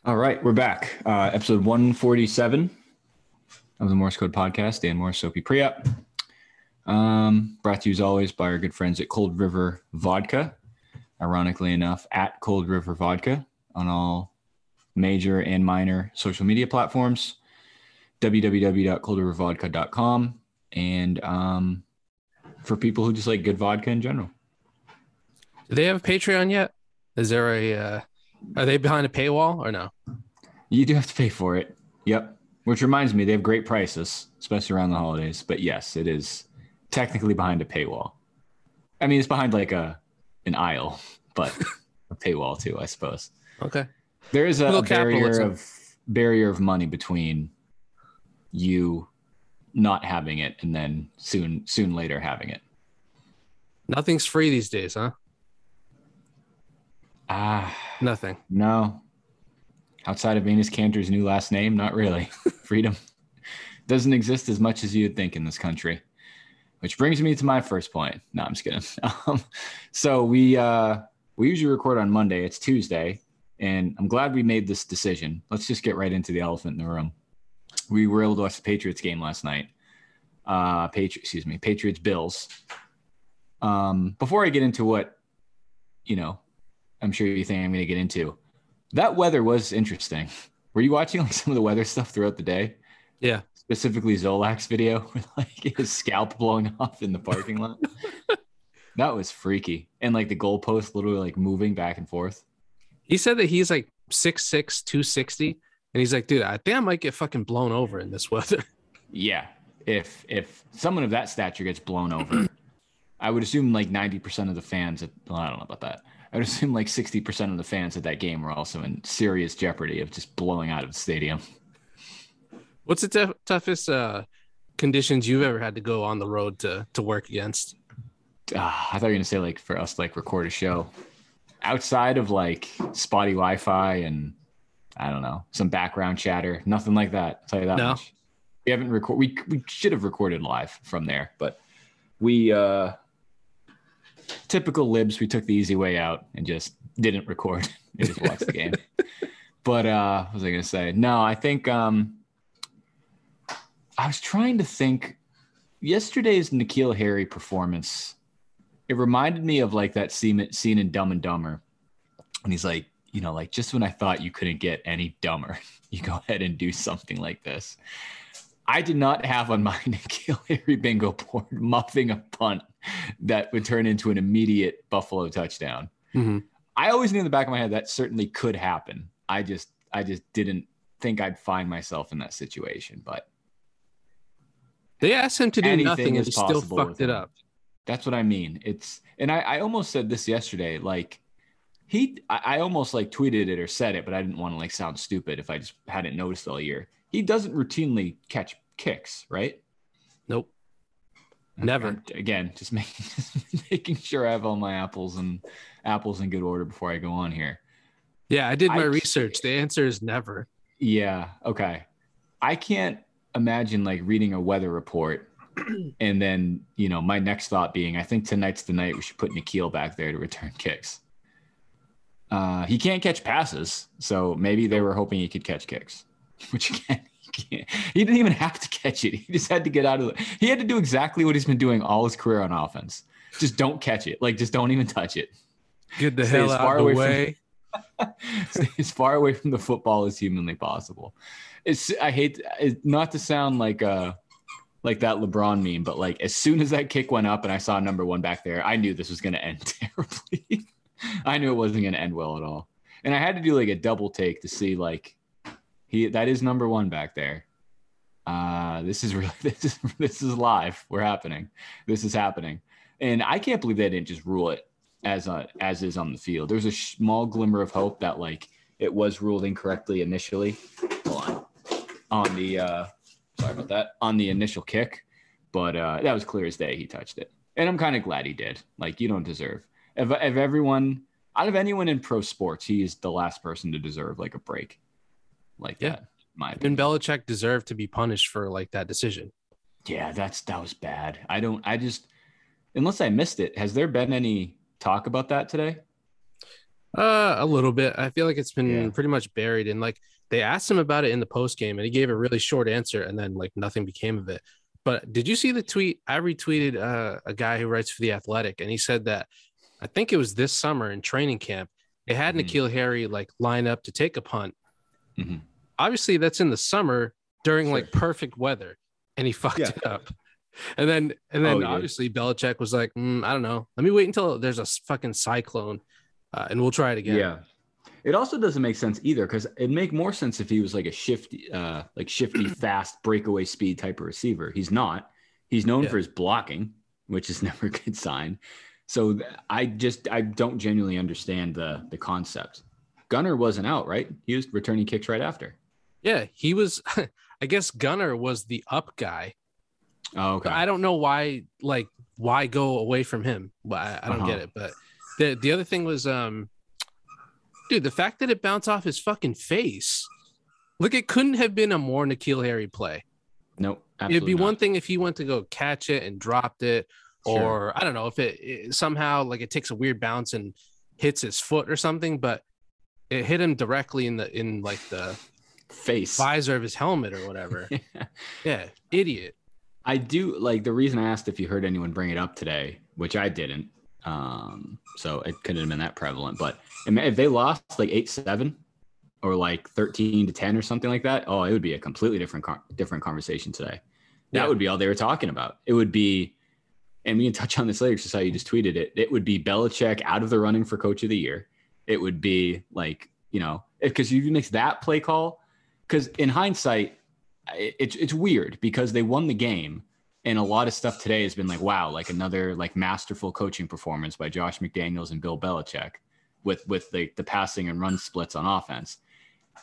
All right, we're back. Episode 147 of the Morse Code Podcast. Dan Morse, Sophie Priap. Brought to you as always by our good friends at Cold River Vodka. Ironically enough, at Cold River Vodka on all major and minor social media platforms. www.coldrivervodka.com. And for people who just like good vodka in general. Do they have a Patreon yet? Is there are they behind a paywall or no? You do have to pay for it. Yep. Which reminds me, they have great prices, especially around the holidays. But yes, it is technically behind a paywall. I mean, it's behind like an aisle, but a paywall too, I suppose. Okay. There is a barrier of money between you not having it and then soon later having it. Nothing's free these days, huh? Nothing. No. Outside of Enes Kanter's new last name, not really. Freedom doesn't exist as much as you'd think in this country. Which brings me to my first point. No, I'm just kidding. So we usually record on Monday. It's Tuesday, and I'm glad we made this decision. Let's just get right into the elephant in the room. We were able to watch the Patriots game last night. Patriots Bills. Before I get into what, I'm sure you think I'm going to get into, that weather was interesting. Were you watching like some of the weather stuff throughout the day? Yeah. Specifically Zolak's video with like his scalp blowing off in the parking lot. That was freaky. And like the goalpost literally like moving back and forth. He said that he's like 6'6", 260. And he's like, dude, I think I might get fucking blown over in this weather. Yeah. If someone of that stature gets blown over, I would assume like 90% of the fans, I don't know about that. I would assume like 60% of the fans at that game were also in serious jeopardy of just blowing out of the stadium. What's the toughest conditions you've ever had to go on the road to work against? I thought you were going to say like for us, like record a show outside of like spotty Wi-Fi and I don't know, some background chatter, nothing like that. I'll tell you that much. We haven't recorded. We should have recorded live from there, but we, typical libs, we took the easy way out and just didn't record. We just watched the game. But what was I going to say? No, I think I was trying to think. Yesterday's Nkeal Harry performance, it reminded me of like that scene in Dumb and Dumber. And he's like, like just when I thought you couldn't get any dumber, you go ahead and do something like this. I did not have on my Nkeal Harry bingo board muffing a punt that would turn into an immediate Buffalo touchdown. Mm-hmm. I always knew in the back of my head that certainly could happen. I just didn't think I'd find myself in that situation. But they asked him to do nothing and he still fucked it up. That's what I mean. And I almost said this yesterday. Like I almost like tweeted it or said it, but I didn't want to like sound stupid if I just hadn't noticed all year. He doesn't routinely catch kicks, right? Nope. Never. Again, just making sure I have all my apples in good order before I go on here. Yeah, I did my research. The answer is never. Yeah. Okay. I can't imagine like reading a weather report and then, my next thought being, I think tonight's the night we should put Nkeal back there to return kicks. He can't catch passes, so maybe they were hoping he could catch kicks. Which again, he didn't even have to catch it. He just had to get out of it. He had to do exactly what he's been doing all his career on offense. Just don't catch it. Like, just don't even touch it. Get the hell out of the way. Stay as far away from the football as humanly possible. I hate not to sound like that LeBron meme, but like as soon as that kick went up and I saw number one back there, I knew this was going to end terribly. I knew it wasn't going to end well at all. And I had to do like a double take to see like, that is number one back there. This is live. This is happening. And I can't believe they didn't just rule it as is on the field. There's a small glimmer of hope that like it was ruled incorrectly initially. Hold on the sorry about that, on the initial kick, but that was clear as day. He touched it, and I'm kind of glad he did. Like, you don't deserve if everyone out of anyone in pro sports, he is the last person to deserve like a break like that. My opinion. And Belichick deserved to be punished for like that decision. Yeah, that was bad. Unless I missed it, has there been any talk about that today? A little bit. I feel like it's been Yeah. pretty much buried. And like they asked him about it in the post game, and he gave a really short answer, and then like nothing became of it. But did you see the tweet? I retweeted a guy who writes for the Athletic, and he said that I think it was this summer in training camp. They had Mhm. Nkeal Harry like line up to take a punt. Mhm. Obviously, that's in the summer during Sure. like perfect weather, and he fucked Yeah. it up. And then Oh, he did. obviously Belichick was like, I don't know. Let me wait until there's a fucking cyclone, and we'll try it again. Yeah. It also doesn't make sense either because it'd make more sense if he was like a shifty, fast breakaway speed type of receiver. He's not. He's known Yeah. for his blocking, which is never a good sign. So I don't genuinely understand the concept. Gunner wasn't out, right? He was returning kicks right after. Yeah, he was. I guess Gunner was the up guy. Oh, But okay. I don't know why go away from him. I don't get it. But the other thing was, dude, the fact that it bounced off his fucking face. Look, it couldn't have been a more Nkeal Harry play. Nope. Absolutely It'd be not. one thing if he went to go catch it and dropped it, or Sure. I don't know if it somehow like it takes a weird bounce and hits his foot or something, but it hit him directly in like the Face. visor of his helmet or whatever. Yeah, idiot. I do like the reason I asked if you heard anyone bring it up today, which I didn't. So it couldn't have been that prevalent. But if they lost like 8-7 or like 13-10 or something like that, oh, it would be a completely different conversation today. That Yeah. would be all they were talking about. It would be, and we can touch on this later, just how you just tweeted it. It would be Belichick out of the running for coach of the year. It would be like, because you mix that play call, because in hindsight, it's weird because they won the game and a lot of stuff today has been like, wow, like another like masterful coaching performance by Josh McDaniels and Bill Belichick with the passing and run splits on offense.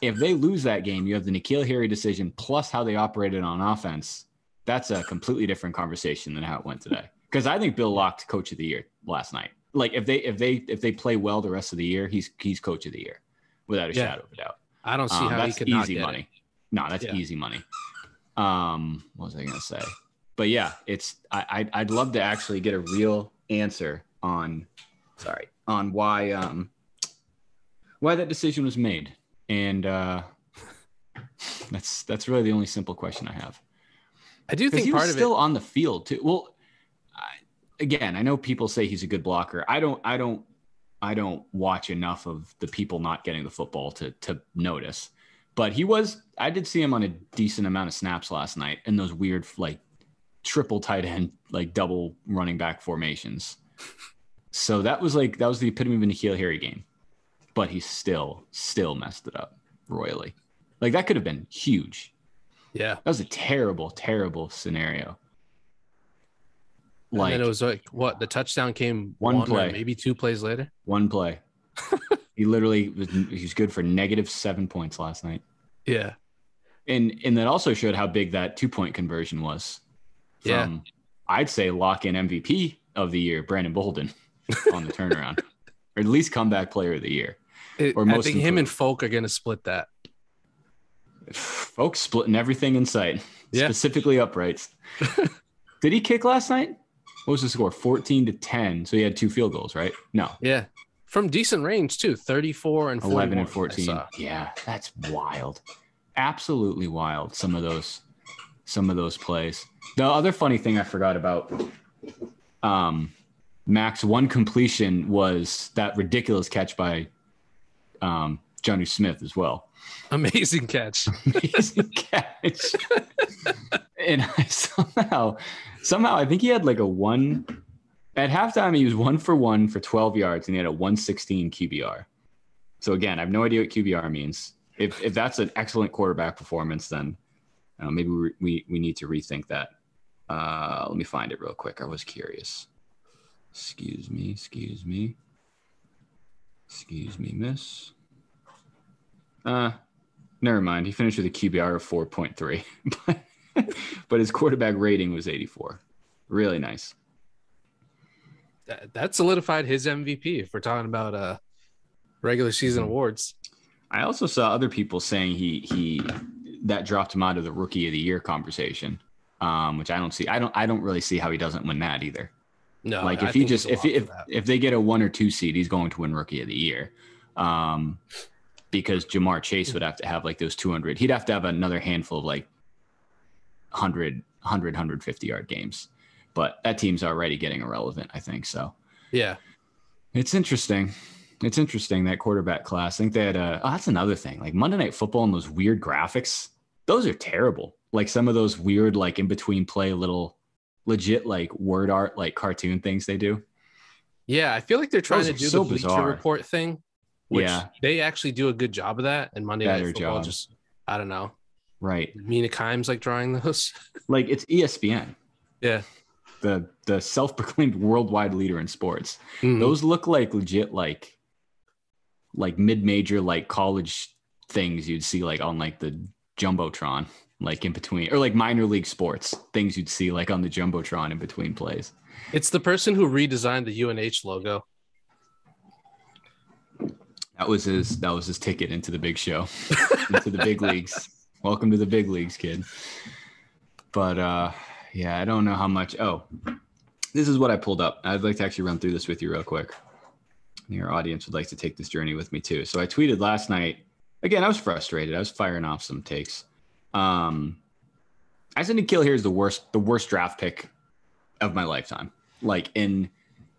If they lose that game, you have the Nkeal Harry decision plus how they operated on offense. That's a completely different conversation than how it went today. Because I think Bill locked coach of the year last night. Like if they play well the rest of the year, he's coach of the year without a shadow of a doubt. I don't see how he That's could not easy get money. it. No, that's easy money. What was I gonna say? But yeah, I'd love to actually get a real answer on why that decision was made, and that's really the only simple question I have. I do think he part was of still it. on the field too. Well, again, I know people say he's a good blocker. I don't watch enough of the people not getting the football to notice. But I did see him on a decent amount of snaps last night in those weird, like triple tight end, like double running back formations. So that was the epitome of a Nkeal Harry game, but he still messed it up royally. Like that could have been huge. Yeah. That was a terrible, terrible scenario. And then it was like what the touchdown came one play, or maybe 2 plays later. One play. He was good for -7 points last night. Yeah. And that also showed how big that 2-point conversion was. From, I'd say lock-in MVP of the year, Brandon Bolden, on the turnaround. Or at least comeback player of the year. I think him and Folk are going to split that. Folks splitting everything in sight, specifically uprights. Did he kick last night? What was the score? 14-10. So he had 2 field goals, right? No. Yeah. From decent range too, 34 and 11 and 14. I Yeah, that's wild. Absolutely wild. Some of those plays. The other funny thing I forgot about Max, one completion was that ridiculous catch by Johnny Smith as well. Amazing catch. Amazing catch. And somehow I think he had like a 1 at halftime. He was 1 for 1 for 12 yards and he had a 116 QBR. So again, I have no idea what QBR means. If that's an excellent quarterback performance, then maybe we need to rethink that. Let me find it real quick. I was curious. Excuse me, miss. Never mind. He finished with a QBR of 4.3, but his quarterback rating was 84. Really nice. That solidified his MVP if we're talking about regular season awards. I also saw other people saying he that dropped him out of the rookie of the year conversation, which I don't see. I don't really see how he doesn't win that either. No, like if they get a 1 or 2 seed, he's going to win rookie of the year. Because Jamar Chase would have to have like those 200. He'd have to have another handful of like 150 yard games. But that team's already getting irrelevant, I think. So yeah, it's interesting. It's interesting, that quarterback class. I think they had that's another thing. Like Monday Night Football and those weird graphics, those are terrible. Like some of those weird, like in between play, little legit like word art, like cartoon things they do. Yeah, I feel like they're trying to do the Bleacher Report thing, which they actually do a good job of that. And Monday Night Football just, I don't know. Right. Mina Kimes like drawing those. Like it's ESPN. Yeah. The self-proclaimed worldwide leader in sports. Mm-hmm. Those look like legit like mid-major like college things you'd see like on like the Jumbotron, like in between, or like minor league sports things you'd see like on the Jumbotron in between plays. It's the person who redesigned the UNH logo. That was his ticket into the big show, into the big leagues. Welcome to the big leagues, kid. But yeah, I don't know how much. Oh, this is what I pulled up. I'd like to actually run through this with you real quick. Your audience would like to take this journey with me too. So I tweeted last night. Again, I was frustrated. I was firing off some takes. I said Nkeal here is the worst draft pick of my lifetime. Like in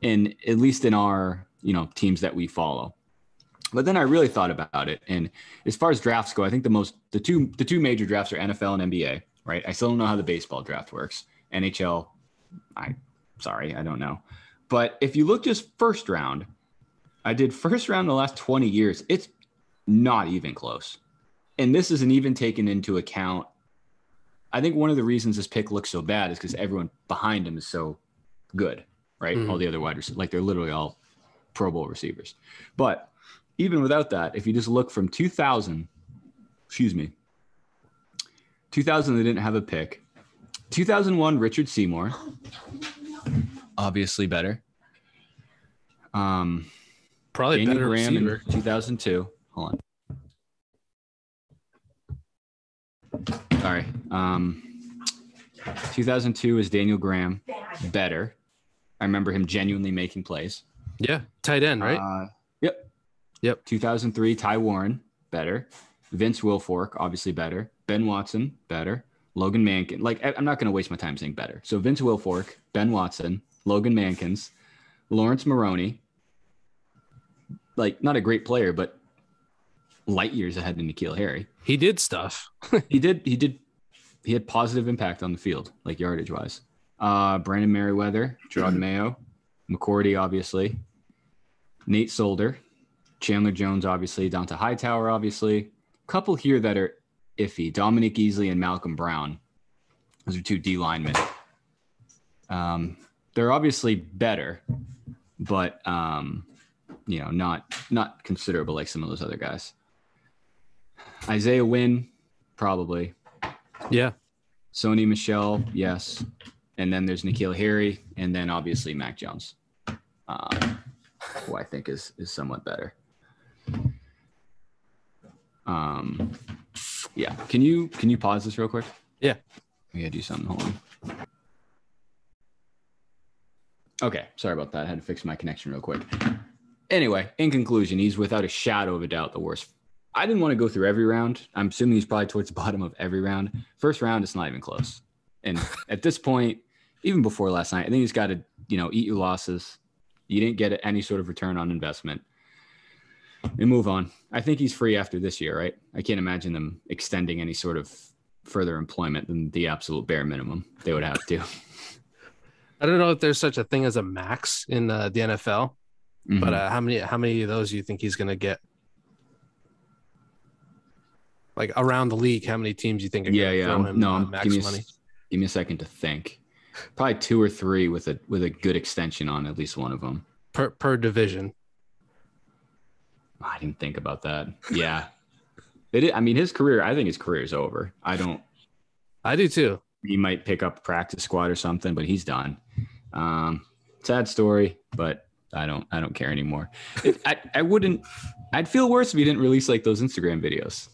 at least in our teams that we follow. But then I really thought about it, and as far as drafts go, I think the two major drafts are NFL and NBA. Right? I still don't know how the baseball draft works. NHL, I don't know. But if you look just first round, I did first round the last 20 years. It's not even close. And this isn't even taken into account. I think one of the reasons this pick looks so bad is because everyone behind him is so good, right? Mm-hmm. All the other wide receivers, like they're literally all Pro Bowl receivers. But even without that, if you just look from 2000, 2000, they didn't have a pick. 2001, Richard Seymour. Obviously better. Probably Daniel better Graham receiver. In 2002. Hold on. Sorry. 2002 is Daniel Graham. Better. I remember him genuinely making plays. Yeah. Tight end, right? Yep. 2003, Ty Warren. Better. Vince Wilfork, obviously better. Ben Watson, better. Logan Mankins. Like, I'm not going to waste my time saying better. So Vince Wilfork, Ben Watson, Logan Mankins, Lawrence Maroney. Like, not a great player, but light years ahead of Nkeal Harry. He did stuff. He had positive impact on the field, like yardage wise. Brandon Merriweather, Gerard Mayo, McCourty, obviously. Nate Solder, Chandler Jones, obviously. Donta Hightower, obviously. Couple here that are iffy. Dominic Easley and Malcolm Brown. Those are two D linemen. They're obviously better, but not considerable like some of those other guys. Isaiah Wynn, probably. Yeah. Sony Michel, yes. And then there's Nkeal Harry, and then obviously Mac Jones, who I think is somewhat better. Yeah. Can you pause this real quick? Yeah. We gotta do something. Hold on. Okay. Sorry about that. I had to fix my connection real quick. Anyway, in conclusion, he's without a shadow of a doubt the worst. I didn't want to go through every round. I'm assuming he's probably towards the bottom of every round. First round, it's not even close. And at this point, even before last night, I think he's got to, eat your losses. You didn't get any sort of return on investment. And move on. I think he's free after this year, right? I can't imagine them extending any sort of further employment than the absolute bare minimum they would have to. I don't know if there's such a thing as a max in the NFL, but how many of those do you think he's going to get? Like around the league, how many teams do you think are going to throw him max money? Give me a second to think. Probably 2 or 3 with a good extension on at least one of them. Per division. I didn't think about that. Yeah. I mean, I think his career is over. I do too. He might pick up a practice squad or something, but he's done. Sad story, but I don't care anymore. I'd feel worse if he didn't release like those Instagram videos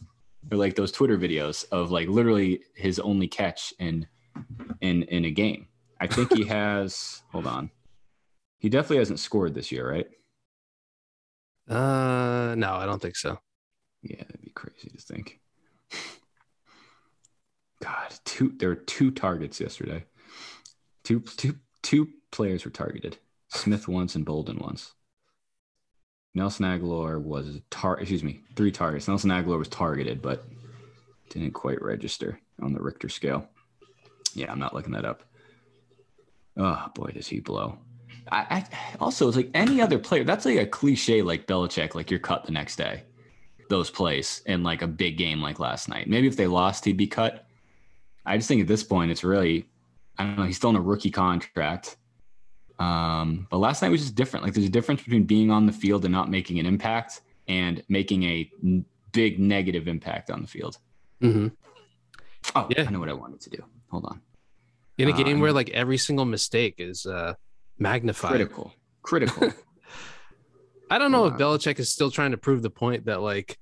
or like those Twitter videos of like literally his only catch in a game. I think he has, hold on. He definitely hasn't scored this year, right? No, I don't think so. Yeah, that'd be crazy to think. God, there were 2 targets yesterday. Two players were targeted. Smith once and Bolden once. Nelson Aguilar was 3 targets. Nelson Aguilar was targeted, but didn't quite register on the Richter scale. Yeah, I'm not looking that up. Oh boy, does he blow. I also, it's like any other player. That's like a cliche, like Belichick, like you're cut the next day. Those plays in like a big game like last night. Maybe if they lost, he'd be cut. I just think at this point, it's really, I don't know. He's still in a rookie contract. But last night was just different. Like there's a difference between being on the field and not making an impact and making a big negative impact on the field. Mm-hmm. Oh, yeah. I know what I wanted to do. Hold on. In a game where like every single mistake is magnified. Critical. I don't know if Belichick is still trying to prove the point that like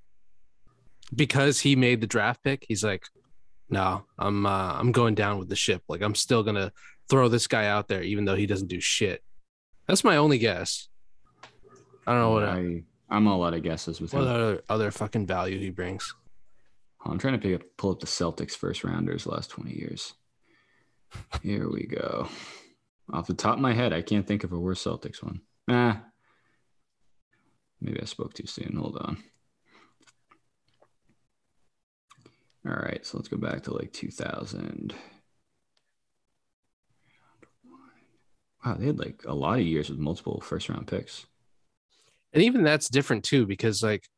because he made the draft pick, he's like, no, I'm going down with the ship. Like I'm still gonna throw this guy out there even though he doesn't do shit. That's my only guess. I don't know what I'm all out of guesses with what him. other fucking value he brings. I'm trying to pull up the Celtics first rounders last 20 years. Here we go. Off the top of my head, I can't think of a worse Celtics one. Maybe I spoke too soon. Hold on. All right, so let's go back to like 2000. Wow, they had like a lot of years with multiple first-round picks. And even that's different too, because like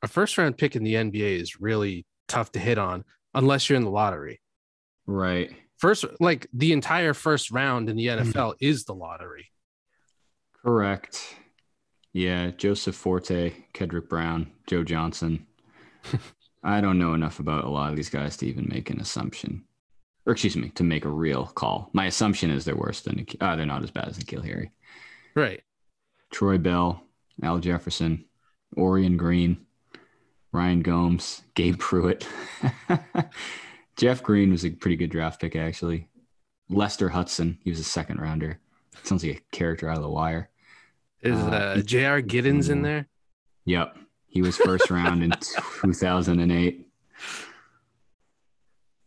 a first-round pick in the NBA is really tough to hit on unless you're in the lottery. Right. First, like the entire first round in the NFL is the lottery. Correct. Yeah, Joseph Forte, Kedrick Brown, Joe Johnson. I don't know enough about a lot of these guys to even make an assumption. Or excuse me, to make a real call. My assumption is they're worse than they're not as bad as Nkeal Harry. Right. Troy Bell, Al Jefferson, Orion Green, Ryan Gomes, Gabe Pruitt. Jeff Green was a pretty good draft pick, actually. Lester Hudson, he was a second rounder. Sounds like a character out of The Wire. Is J.R. Giddens in there? Yep. He was first round in 2008.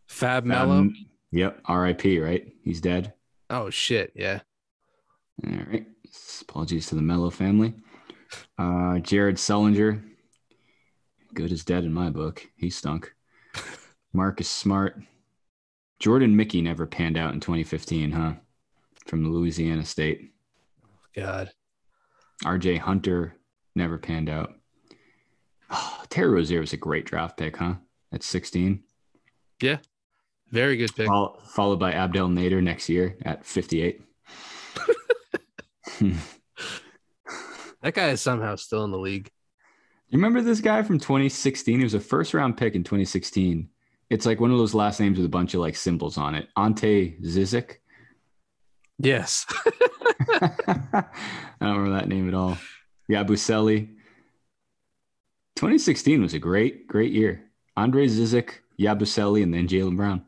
Fab Mello? Yep. R.I.P., right? He's dead. Oh, shit. Yeah. All right. Apologies to the Mello family. Jared Sullinger. Good as dead in my book. He stunk. Marcus Smart. Jordan Mickey never panned out in 2015, huh? From Louisiana State. God. RJ Hunter never panned out. Oh, Terry Rozier was a great draft pick, huh? At 16. Yeah. Very good pick. Followed by Abdel Nader next year at 58. That guy is somehow still in the league. You remember this guy from 2016? He was a first-round pick in 2016. It's like one of those last names with a bunch of like symbols on it. Ante Zizic. Yes. I don't remember that name at all. Yabusele. 2016 was a great year. Andre Zizic, Yabusele, and then Jaylen Brown.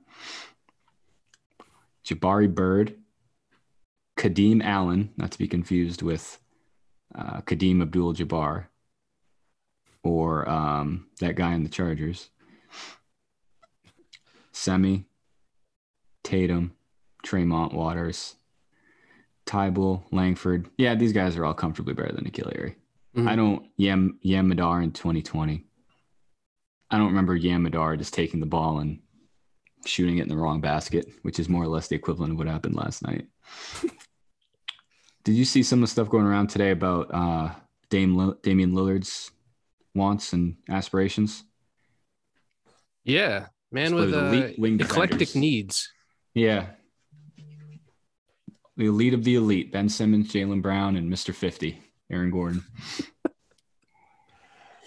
Jabari Bird. Kadeem Allen, not to be confused with Kadeem Abdul-Jabbar or that guy in the Chargers. Semi, Tatum, Tremont Waters, Tybal, Langford. Yeah, these guys are all comfortably better than Nkeal Harry. Mm-hmm. I don't Yam Madar in 2020. I don't remember Yam Madar just taking the ball and shooting it in the wrong basket, which is more or less the equivalent of what happened last night. Did you see some of the stuff going around today about Damian Lillard's wants and aspirations? Yeah, man with eclectic needs. Yeah. The elite of the elite, Ben Simmons, Jaylen Brown, and Mr. 50, Aaron Gordon.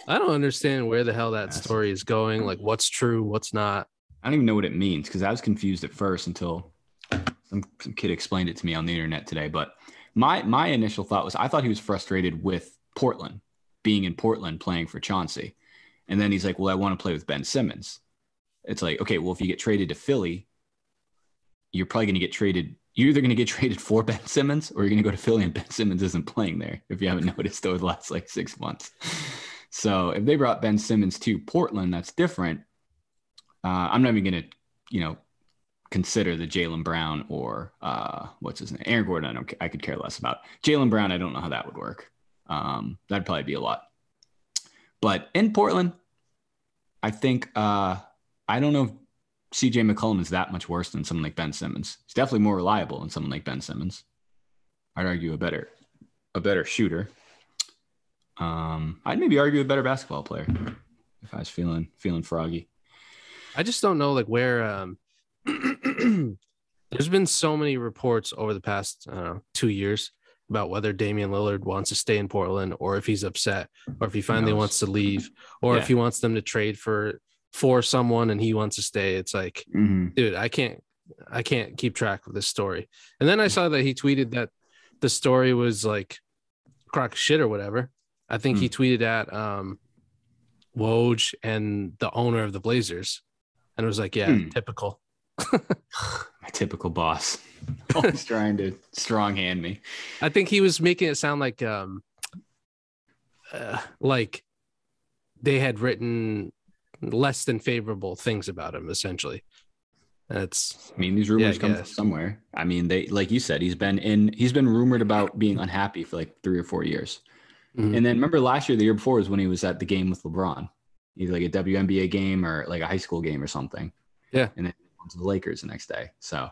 I don't understand where the hell that story is going. Like, what's true, what's not. I don't even know what it means because I was confused at first until some kid explained it to me on the internet today. But my initial thought was I thought he was frustrated with Portland, being in Portland playing for Chauncey. And then he's like, well, I want to play with Ben Simmons. It's like, okay, well, if you get traded to Philly, you're probably going to get traded. you're either going to get traded for Ben Simmons or you're going to go to Philly and Ben Simmons isn't playing there, if you haven't noticed over the last like 6 months. So if they brought Ben Simmons to Portland, that's different. I'm not even going to, consider the Jaylen Brown or what's his name? Aaron Gordon. I could care less about. Jaylen Brown, I don't know how that would work. That'd probably be a lot. But in Portland, I think I don't know if CJ McCollum is that much worse than someone like Ben Simmons. He's definitely more reliable than someone like Ben Simmons. I'd argue a better shooter. I'd maybe argue a better basketball player if I was feeling froggy. I just don't know like where there's been so many reports over the past 2 years about whether Damian Lillard wants to stay in Portland or if he's upset or if he finally wants to leave or if he wants them to trade for someone and he wants to stay. It's like, dude, I can't keep track of this story. And then I saw that he tweeted that the story was like crock of shit or whatever. I think he tweeted at Woj and the owner of the Blazers. And it was like, typical. My typical boss. Always trying to strong hand me. I think he was making it sound like they had written less than favorable things about him, essentially. These rumors come from somewhere. I mean, they, like you said, he's been rumored about being unhappy for like 3 or 4 years. Mm-hmm. And then remember last year, the year before, was when he was at the game with LeBron, either like a WNBA game or like a high school game or something. Yeah. And then he went to the Lakers the next day. So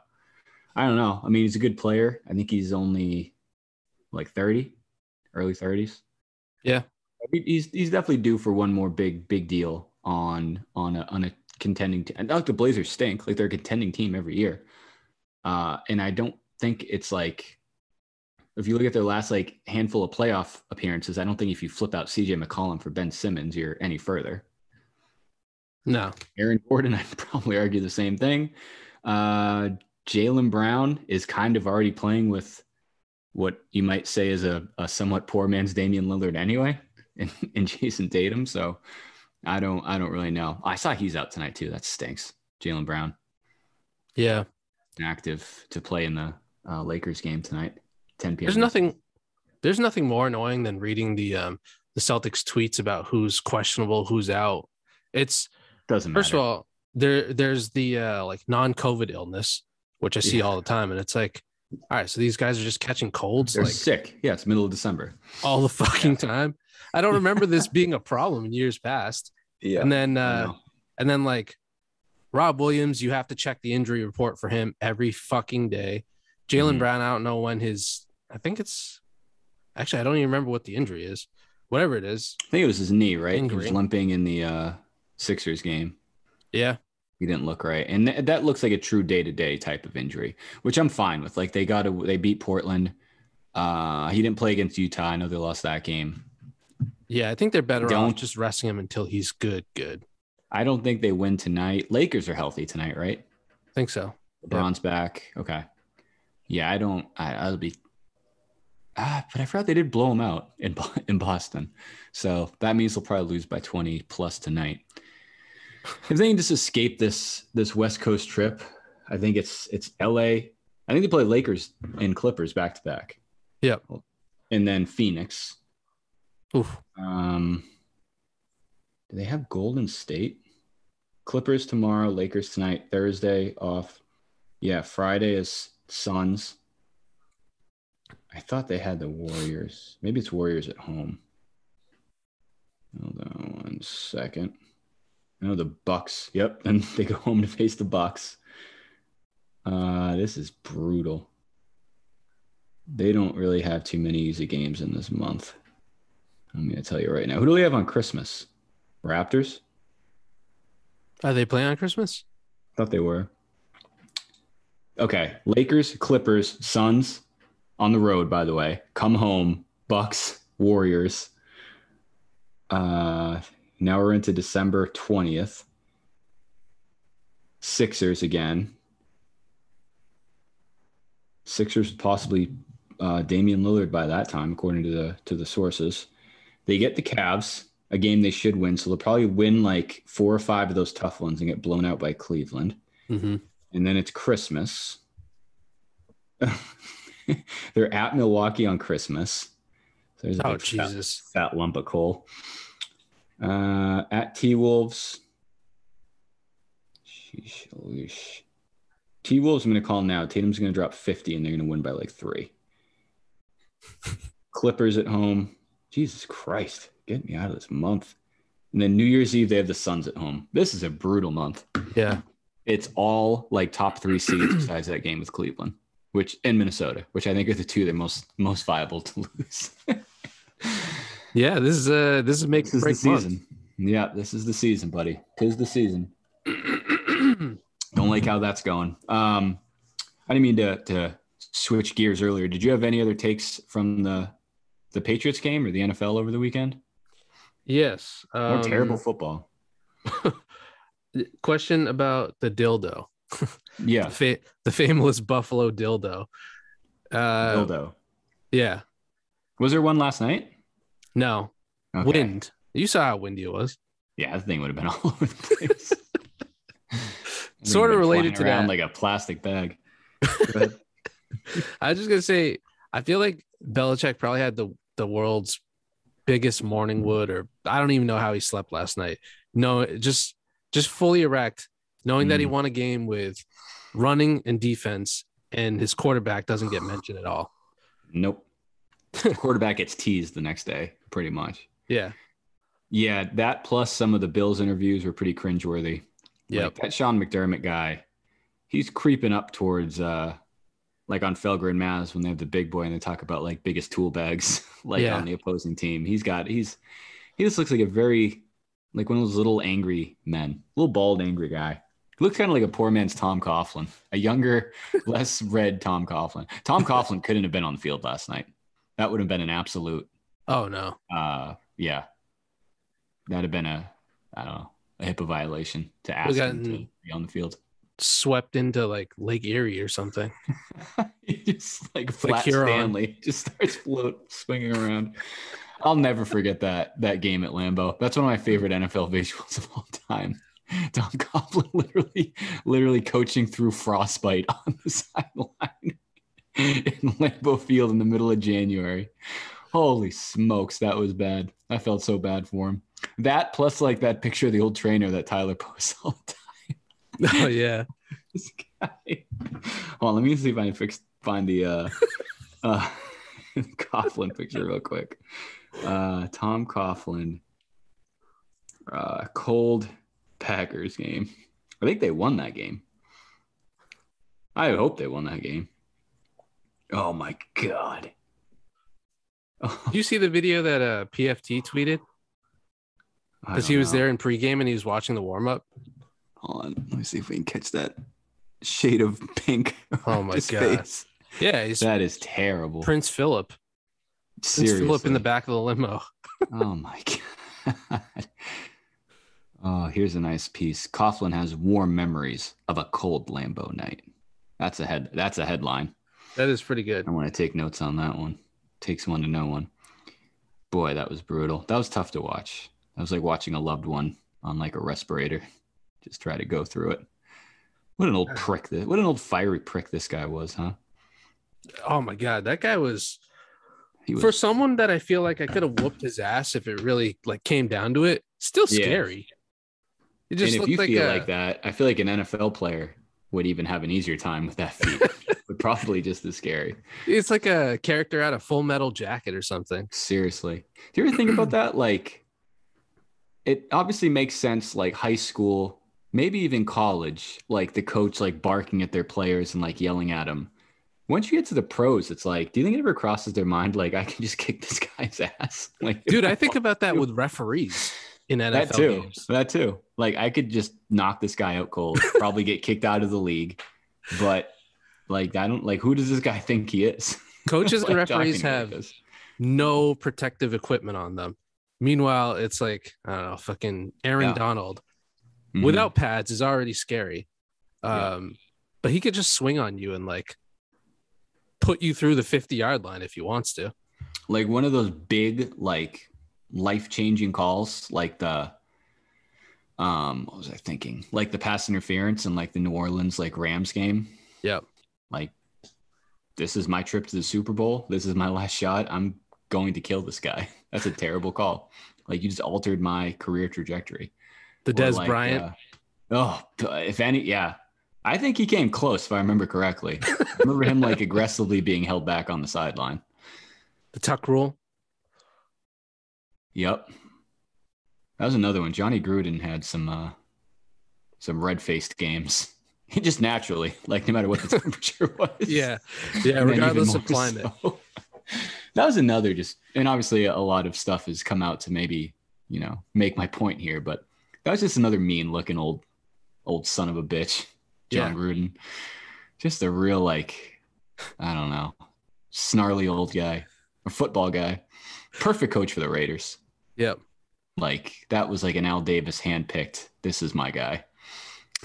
I don't know. I mean, he's a good player. I think he's only like 30, early 30s. Yeah. He's definitely due for one more big deal on a contending team. And like the Blazers stink, like they're a contending team every year. And I don't think it's like, if you look at their last like handful of playoff appearances, I don't think if you flip out CJ McCollum for Ben Simmons, you're any further. No. Aaron Gordon, I'd probably argue the same thing. Jaylen Brown is kind of already playing with what you might say is a somewhat poor man's Damian Lillard anyway, in Jason Tatum. So I don't really know. I saw he's out tonight too. That stinks. Jaylen Brown. Yeah. Active to play in the Lakers game tonight, 10 p.m. There's nothing more annoying than reading the Celtics tweets about who's questionable, who's out. Doesn't matter. First of all, there's the like non-COVID illness, which I see all the time, and it's like, all right, so these guys are just catching colds. They're like sick. Yeah, it's middle of December. All the fucking time. I don't remember this being a problem in years past. Yeah. And then like Rob Williams, you have to check the injury report for him every fucking day. Jaylen Brown, I don't know when I don't even remember what the injury is. Whatever it is. I think it was his knee, right? He was limping in the Sixers game. Yeah. He didn't look right. And that looks like a true day-to-day type of injury, which I'm fine with. Like they beat Portland. He didn't play against Utah. I know they lost that game. Yeah, I think they're better off just resting him until he's good. I don't think they win tonight. Lakers are healthy tonight, right? I think so. LeBron's back. Okay. Yeah, I'll be. But I forgot they did blow him out in Boston. So that means they'll probably lose by 20 plus tonight. If they can just escape this West Coast trip, I think it's LA. I think they play Lakers and Clippers back to back. Yep. And then Phoenix. Oof. Do they have Golden State? Clippers tomorrow, Lakers tonight, Thursday off. Yeah, Friday is Suns. I thought they had the Warriors. Maybe it's Warriors at home. Hold on 1 second. No, the Bucks. Yep, and they go home to face the Bucks. This is brutal. They don't really have too many easy games in this month. I'm going to tell you right now. Who do they have on Christmas? Raptors? Are they playing on Christmas? Thought they were. Okay, Lakers, Clippers, Suns on the road, by the way. Come home, Bucks, Warriors. Now we're into December 20th. Sixers again. Sixers possibly Damian Lillard by that time, according to the sources. They get the Cavs, a game they should win, so they'll probably win like 4 or 5 of those tough ones and get blown out by Cleveland. Mm-hmm. And then it's Christmas. They're at Milwaukee on Christmas. So there's a big Jesus. fat lump of coal. At T-Wolves. T-Wolves, I'm going to call now. Tatum's going to drop 50, and they're going to win by like 3. Clippers at home. Jesus Christ. Get me out of this month. And then New Year's Eve, they have the Suns at home. This is a brutal month. Yeah. It's all like top 3 seeds besides that game with Cleveland, which in Minnesota, which I think are the 2 that most viable to lose. Yeah, this is make this is the season. Yeah, this is the season, buddy. 'Tis the season. Don't like how that's going. I didn't mean to switch gears earlier. Did you have any other takes from the Patriots game or the NFL over the weekend? Yes. More terrible football. Question about the dildo. Yeah. The famous Buffalo dildo. Dildo. Yeah. Was there one last night? No. Okay. Wind. You saw how windy it was. Yeah, that thing would have been all over the place. Sort of related to that. Like a plastic bag. I was just going to say, I feel like Belichick probably had the world's biggest morning wood, or I don't even know how he slept last night. No, just fully erect, knowing that he won a game with running and defense, and his quarterback doesn't get mentioned at all. Nope. The quarterback gets teased the next day, pretty much. Yeah. Yeah, that plus some of the Bills interviews were pretty cringeworthy. Yeah, like that Sean McDermott guy, he's creeping up towards like on Felger and Maz when they have the big boy and they talk about like biggest tool bags on the opposing team. He just looks like a very like one of those little angry men, little bald angry guy. He looks kind of like a poor man's Tom Coughlin, a younger, less red Tom Coughlin. Tom Coughlin couldn't have been on the field last night. That would have been an absolute. Oh no. Yeah. That'd have been a HIPAA violation to ask him to be on the field. Swept into like Lake Erie or something. He just like Flat Stanley just starts swinging around. I'll never forget that game at Lambeau. That's one of my favorite NFL visuals of all time. Tom Coughlin literally coaching through frostbite on the sideline in Lambeau Field in the middle of January. Holy smokes, that was bad. I felt so bad for him. That plus like that picture of the old trainer that Tyler posts all the time. Oh yeah. This guy. Hold on, let me see if I can find the Coughlin picture real quick. Tom Coughlin. Cold Packers game. I think they won that game. I hope they won that game. Oh my God. Did you see the video that PFT tweeted? Because he was there in pregame and he was watching the warm-up. Hold on. Let me see if we can catch that shade of pink. Oh my God. Face. Yeah. That is terrible. Prince Philip. Seriously. Prince Philip in the back of the limo. Oh my God. Oh, here's a nice piece. Coughlin has warm memories of a cold Lambeau night. That's a headline. That is pretty good. I want to take notes on that one. Takes one to know one. Boy, that was brutal. That was tough to watch. That was like watching a loved one on like a respirator. Just try to go through it. What an old prick. What an old fiery prick this guy was, huh? Oh my God. That guy was for someone that I feel like I could have whooped his ass if it really like came down to it. Still scary. It just and if you feel like that, I feel like an NFL player would even have an easier time with that feat. But probably just as scary. It's like a character out of Full Metal Jacket or something. Seriously. Do you ever think about that? Like, it obviously makes sense, like high school, maybe even college, like the coach like barking at their players and like yelling at them. Once you get to the pros, it's like, do you think it ever crosses their mind, like, I can just kick this guy's ass? Like, dude, I think about that with referees in NFL games. That too. Like, I could just knock this guy out cold, probably get kicked out of the league. But, like, I don't, like, who does this guy think he is? Coaches and referees have no protective equipment on them. Meanwhile, it's like, I don't know, fucking Aaron Donald without pads is already scary. But he could just swing on you and, like, put you through the 50-yard line if he wants to. Like one of those big, like life-changing calls, like the, what was I thinking? Like the pass interference in like the New Orleans, like Rams game. Yep. Like this is my trip to the Super Bowl. This is my last shot. I'm going to kill this guy. That's a terrible call. Like, you just altered my career trajectory. The Or Des Bryant. If any, yeah. I think he came close, if I remember correctly. I remember him like aggressively being held back on the sideline. The tuck rule. Yep. That was another one. Johnny Gruden had some red-faced games. He just naturally, like, no matter what the temperature was. Yeah, regardless of climate. So. That was another and obviously a lot of stuff has come out to maybe, make my point here, but that was just another mean-looking old son of a bitch, John Gruden. Just a real, like, I don't know, snarly old guy, a football guy. Perfect coach for the Raiders. Yep. Like, that was like an Al Davis handpicked, this is my guy.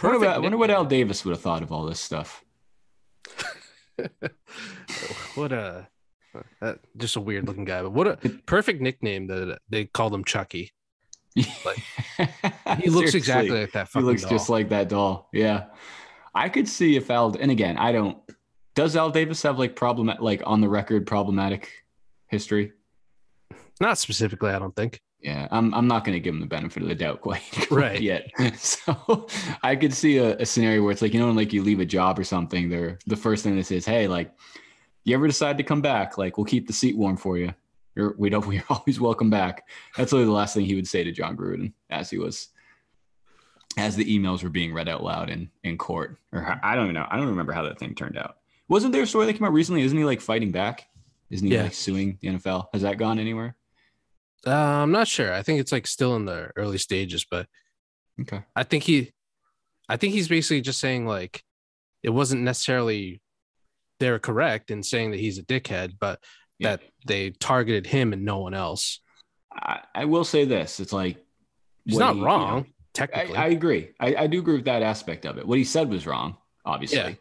I wonder what Al Davis would have thought of all this stuff. Just a weird looking guy, but what a perfect nickname that they called him Chucky. Like, he looks exactly like that fucking He looks doll. just like that doll. Yeah. I could see if and again, does Al Davis have like on the record problematic history? Not specifically, I don't think. Yeah, I'm not going to give him the benefit of the doubt quite right yet. So I could see a scenario where it's like, when like you leave a job or something, the first thing they say is, hey, like, you ever decide to come back? Like, we'll keep the seat warm for you. We're always welcome back. That's literally the last thing he would say to John Gruden as the emails were being read out loud in court. Or I don't even know. I don't remember how that thing turned out. Wasn't there a story that came out recently? Isn't he like fighting back? Isn't he like suing the NFL? Has that gone anywhere? I'm not sure. I think it's like still in the early stages, but okay. I think he's basically just saying like it wasn't necessarily they're correct in saying that he's a dickhead, but that they targeted him and no one else. I will say this: it's like he's not wrong. Technically, I agree. I do agree with that aspect of it. What he said was wrong, obviously. Yeah.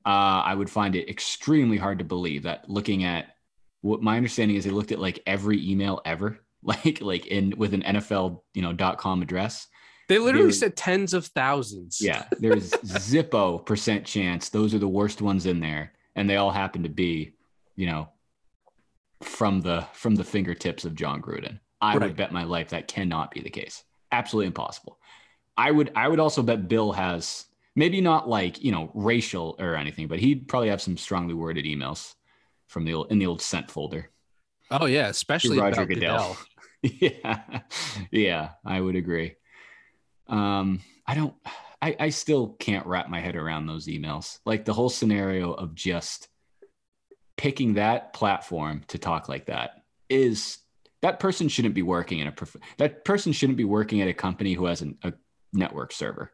I would find it extremely hard to believe that looking at what my understanding is, they looked at like every email ever. Like with an NFL, .com address. They literally said tens of thousands. Yeah. There's 0% chance those are the worst ones in there. And they all happen to be, from the fingertips of John Gruden. I would bet my life that cannot be the case. Absolutely impossible. I would also bet Bill has maybe not like, racial or anything, but he'd probably have some strongly worded emails from in the old sent folder. Oh yeah, especially Roger about Goodell. Yeah, I would agree. I still can't wrap my head around those emails. Like the whole scenario of just picking that platform to talk like that that person shouldn't be working that person shouldn't be working at a company who has a network server.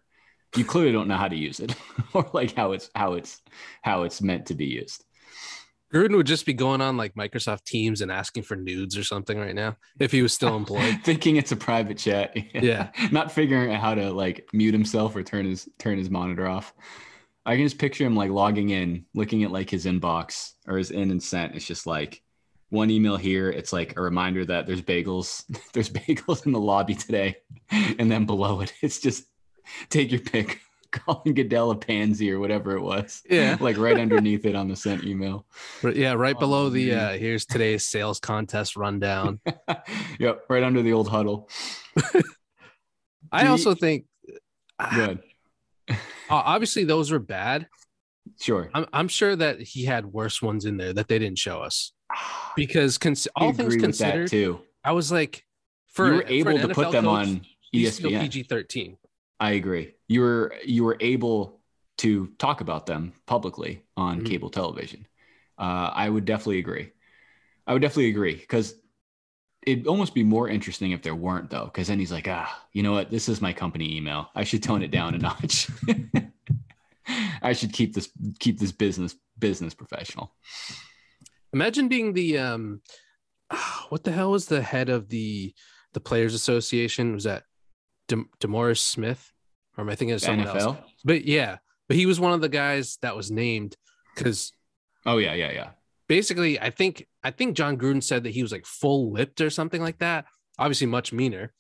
You clearly don't know how to use it or like how it's meant to be used. Gruden would just be going on like Microsoft Teams and asking for nudes or something right now if he was still employed. Thinking it's a private chat. Yeah. Not figuring out how to like mute himself or turn his monitor off. I can just picture him like logging in, looking at like his inbox or his in and sent. It's just like one email here. It's like a reminder that there's bagels. There's bagels in the lobby today. And then below it, it's just take your pick. Calling Goodell a pansy or whatever it was. Yeah. Like right underneath it on the sent email. But yeah, right below the here's today's sales contest rundown. Yep, right under the old huddle. I also think good. Obviously those were bad. Sure. I'm sure that he had worse ones in there that they didn't show us. Because all things considered, too. I was like, you were able to put them on ESPN. PG-13. I agree. You were able to talk about them publicly on cable television. I would definitely agree. Because it'd almost be more interesting if there weren't, though. Because then he's like, you know what? This is my company email. I should tone it down a notch. I should keep this business professional. Imagine being the what the hell was the head of the Players Association? Was that DeMaurice Smith, or am I thinking of someone NFL? else? But he was one of the guys that was named because. Oh yeah. Basically, I think John Gruden said that he was like full lipped or something like that. Obviously, much meaner.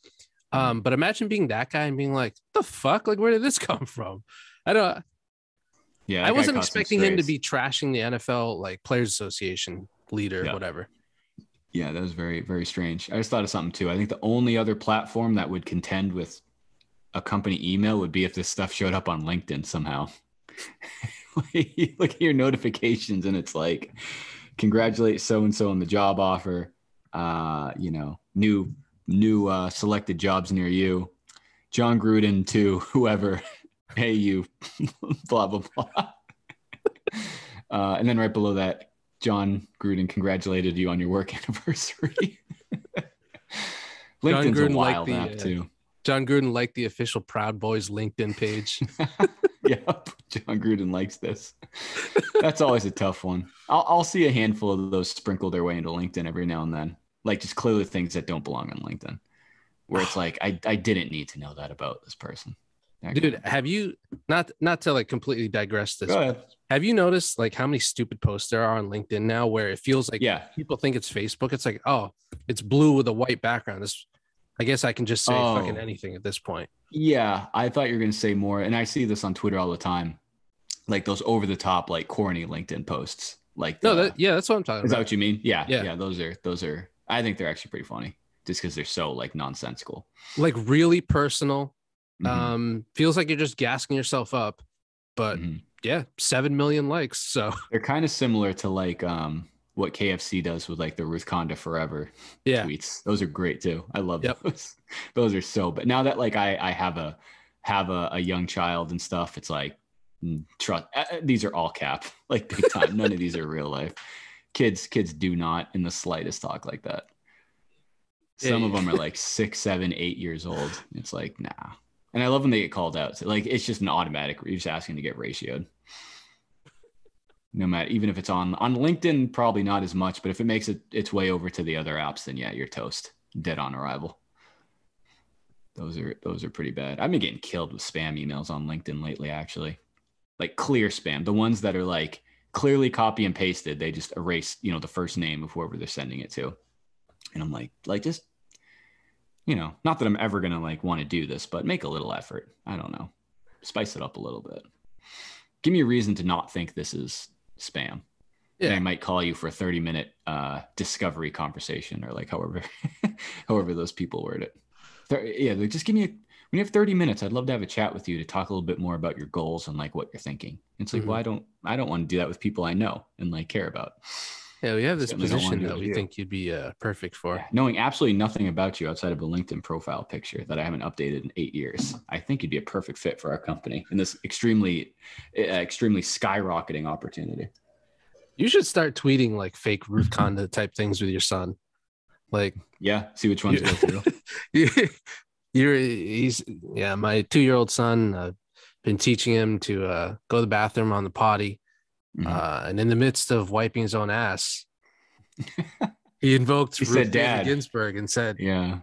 But imagine being that guy and being like, "The fuck? Like, where did this come from?" I don't. Yeah, I that guy wasn't caught some expecting him to strays. be trashing the NFL like Players Association leader, Yeah. whatever. Yeah, that was very, very strange. I just thought of something too. I think the only other platform that would contend with a company email would be if this stuff showed up on LinkedIn somehow. You look at your notifications and it's like, congratulate so and so on the job offer. New selected jobs near you. John Gruden to whoever. Hey, you. Blah blah blah. And then right below that, John Gruden congratulated you on your work anniversary. LinkedIn's a wild app too. John Gruden liked the official Proud Boys LinkedIn page. Yep, John Gruden likes this. That's always a tough one. I'll see a handful of those sprinkle their way into LinkedIn every now and then, like just clearly things that don't belong on LinkedIn, where it's like I didn't need to know that about this person. Dude, have you not to like completely digress this? Go ahead. Have you noticed like how many stupid posts there are on LinkedIn now where it feels like people think it's Facebook? It's like, oh, it's blue with a white background. This, I guess I can just say fucking anything at this point. Yeah, I thought you were going to say more. And I see this on Twitter all the time. Like those over the top, like corny LinkedIn posts. Like that's what I'm talking about. Is that what you mean? Yeah. Yeah. Those are, I think they're actually pretty funny just because they're so like nonsensical. Like really personal. Feels like you're just gassing yourself up. But yeah, 7 million likes. So they're kind of similar to like what KFC does with like the Ruth Conda Forever tweets. Those are great too. I love those. Those are so. But now that like I have a young child and stuff, it's like trust. These are all cap, like big time. None of these are real life. Kids do not in the slightest talk like that. Some of them are like 6, 7, 8 years old. It's like nah. And I love when they get called out. So like it's just an automatic. You're just asking to get ratioed. No matter, even if it's on LinkedIn, probably not as much, but if it makes its way over to the other apps, then yeah, you're toast. Dead on arrival. Those are pretty bad. I've been getting killed with spam emails on LinkedIn lately, actually. Like clear spam. The ones that are like clearly copy and pasted. They just erase, the first name of whoever they're sending it to. And I'm like just, not that I'm ever gonna like want to do this, but make a little effort. I don't know. Spice it up a little bit. Give me a reason to not think this is spam. Yeah. And I might call you for a 30-minute discovery conversation or like however those people word it. Like just give me when you have 30 minutes, I'd love to have a chat with you to talk a little bit more about your goals and like what you're thinking. It's like, well, I don't want to do that with people I know and like care about. Yeah, we have this position that we think you'd be perfect for. Yeah, knowing absolutely nothing about you outside of a LinkedIn profile picture that I haven't updated in 8 years, I think you'd be a perfect fit for our company in this extremely skyrocketing opportunity. You should start tweeting like fake Ruth Conda type things with your son. Like, yeah, see which ones go through. My 2-year-old son. I've been teaching him to go to the bathroom on the potty. And in the midst of wiping his own ass, he invoked Ruth Bader Ginsburg and said, "Yeah,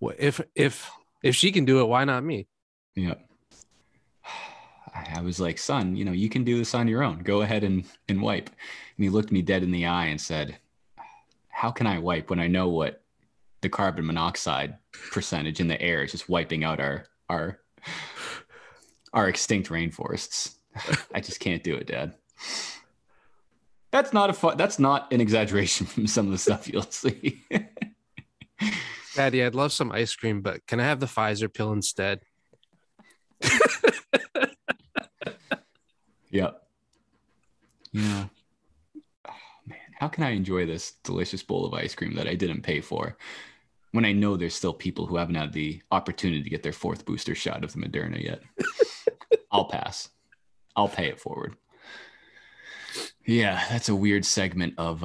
well, if she can do it, why not me?" Yeah. I was like, "Son, you can do this on your own. Go ahead and wipe." And he looked me dead in the eye and said, "How can I wipe when I know what the carbon monoxide percentage in the air is just wiping out our extinct rainforests? I just can't do it, Dad." That's not an exaggeration from some of the stuff you'll see. Daddy, I'd love some ice cream, but can I have the Pfizer pill instead? Yep. Yeah. Oh, man, how can I enjoy this delicious bowl of ice cream that I didn't pay for when I know there's still people who haven't had the opportunity to get their 4th booster shot of the Moderna yet? I'll pass. I'll pay it forward. Yeah, that's a weird segment of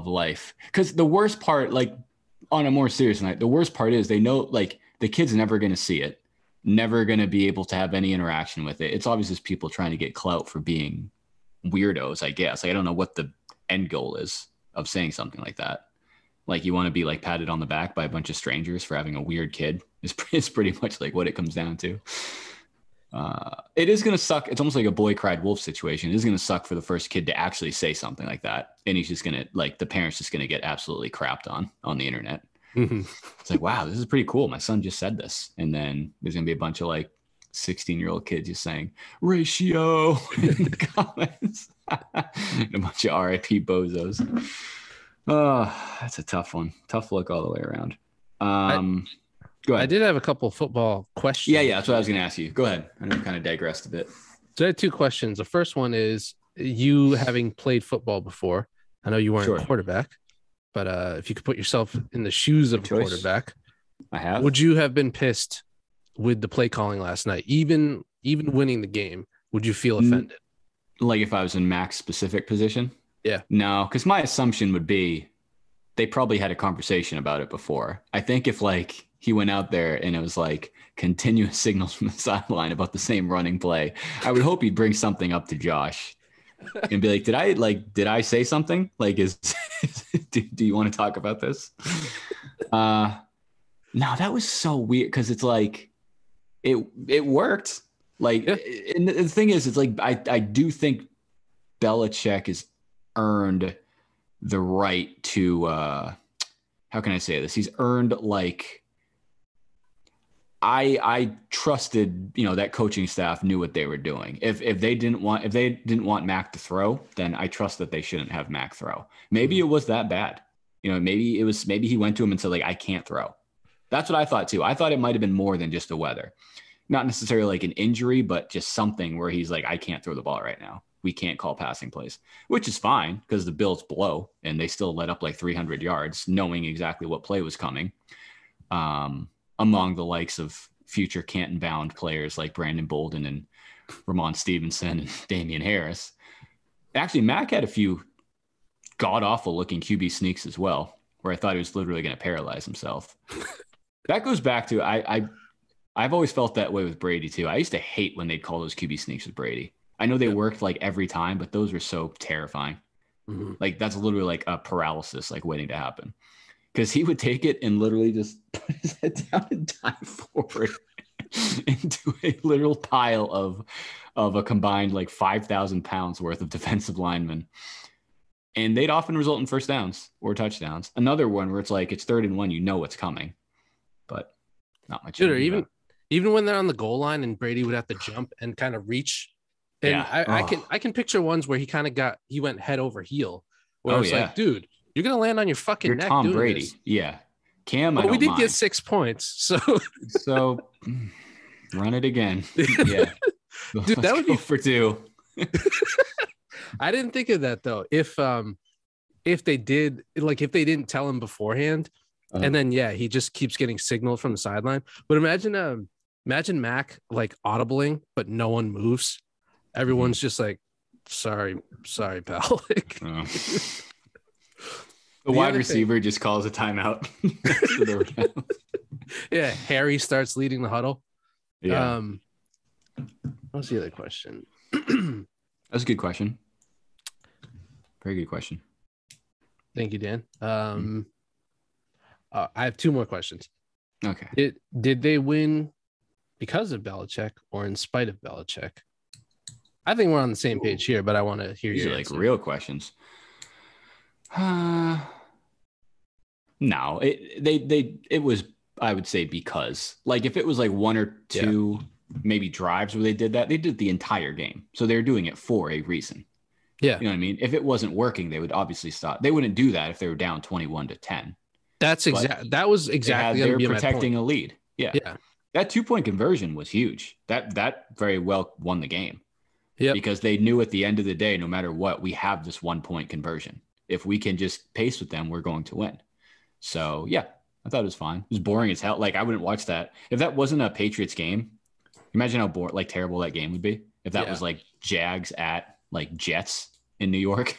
life. Because the worst part, like on a more serious night, the worst part is they know like the kid's never going to see it, never going to be able to have any interaction with it. It's obviously just people trying to get clout for being weirdos, I guess. Like, I don't know what the end goal is of saying something like that. Like you want to be like patted on the back by a bunch of strangers for having a weird kid. It's pretty much like what it comes down to. It is going to suck. It's almost like a boy cried wolf situation. It is going to suck for the first kid to actually say something like that. And he's just going to like, the parents just going to get absolutely crapped on the internet. It's like, wow, this is pretty cool. My son just said this. And then there's going to be a bunch of like 16-year-old kid just saying ratio in the comments. And a bunch of RIP bozos. Oh, that's a tough one. Tough look all the way around. Go ahead. I did have a couple football questions. Yeah, that's what I was going to ask you. Go ahead. I know we kind of digressed a bit. So I had two questions. The first one is, you having played football before, I know you weren't a quarterback, but if you could put yourself in the shoes of a quarterback, I have. Would you have been pissed with the play calling last night, even winning the game? Would you feel offended? Like if I was in Mac's specific position? Yeah. No, because my assumption would be they probably had a conversation about it before. I think if like he went out there and it was like continuous signals from the sideline about the same running play, I would hope he'd bring something up to Josh and be like, did I say something? Like, do you want to talk about this? No, that was so weird because it's like it worked. Like, and the thing is, it's like I do think Belichick has earned the right to how can I say this? He's earned like I trusted, that coaching staff knew what they were doing. If they didn't want Mac to throw, then I trust that they shouldn't have Mac throw. Maybe it was that bad. Maybe he went to him and said like, I can't throw. That's what I thought too. I thought it might have been more than just the weather. Not necessarily like an injury, but just something where he's like, I can't throw the ball right now. We can't call passing plays, which is fine because the Bills blow and they still let up like 300 yards, knowing exactly what play was coming. Among the likes of future Canton-bound players like Brandon Bolden and Ramon Stevenson and Damian Harris. Actually, Mac had a few god-awful looking QB sneaks as well, where I thought he was literally going to paralyze himself. That goes back to I've always felt that way with Brady too. I used to hate when they'd call those QB sneaks with Brady. I know they worked like every time, but those were so terrifying. Mm-hmm. Like that's literally like a paralysis, like waiting to happen. Because he would take it and literally just put his head down and dive forward into a literal pile of a combined like 5,000 pounds worth of defensive linemen. And they'd often result in first downs or touchdowns. Another one where it's like it's 3rd and 1, what's coming, but not much. Dude, even when they're on the goal line and Brady would have to jump and kind of reach. And I can picture ones where he went head over heel. Where it's like, dude, you're gonna land on your fucking neck. Tom doing Brady. This. Yeah. Cam, but we did get 6 points. So run it again. Yeah. Dude, that would be for 2. I didn't think of that though. If they did, like if they didn't tell him beforehand, and then he just keeps getting signaled from the sideline. But imagine Mac like audibling, but no one moves. Everyone's just like, sorry, pal. Like, the wide receiver just calls a timeout. Yeah, Harry starts leading the huddle. Yeah. What's the other question? That's a good question. Very good question. Thank you, Dan. I have 2 more questions. Okay. Did they win because of Belichick or in spite of Belichick? I think we're on the same page here, but I want to hear your like real questions. No, it was, I would say, because like if it was like 1 or 2 maybe drives where they did that, they did the entire game. So they're doing it for a reason. Yeah. You know what I mean? If it wasn't working, they would obviously stop. They wouldn't do that if they were down 21-10. That was exactly they were protecting a lead. Yeah. Yeah. That 2-point conversion was huge. That very well won the game. Yeah. Because they knew at the end of the day, no matter what, we have this 1-point conversion. If we can just pace with them, we're going to win. So yeah, I thought it was fine. It was boring as hell. Like I wouldn't watch that. If that wasn't a Patriots game, imagine how terrible that game would be. If that was like Jags at like Jets in New York.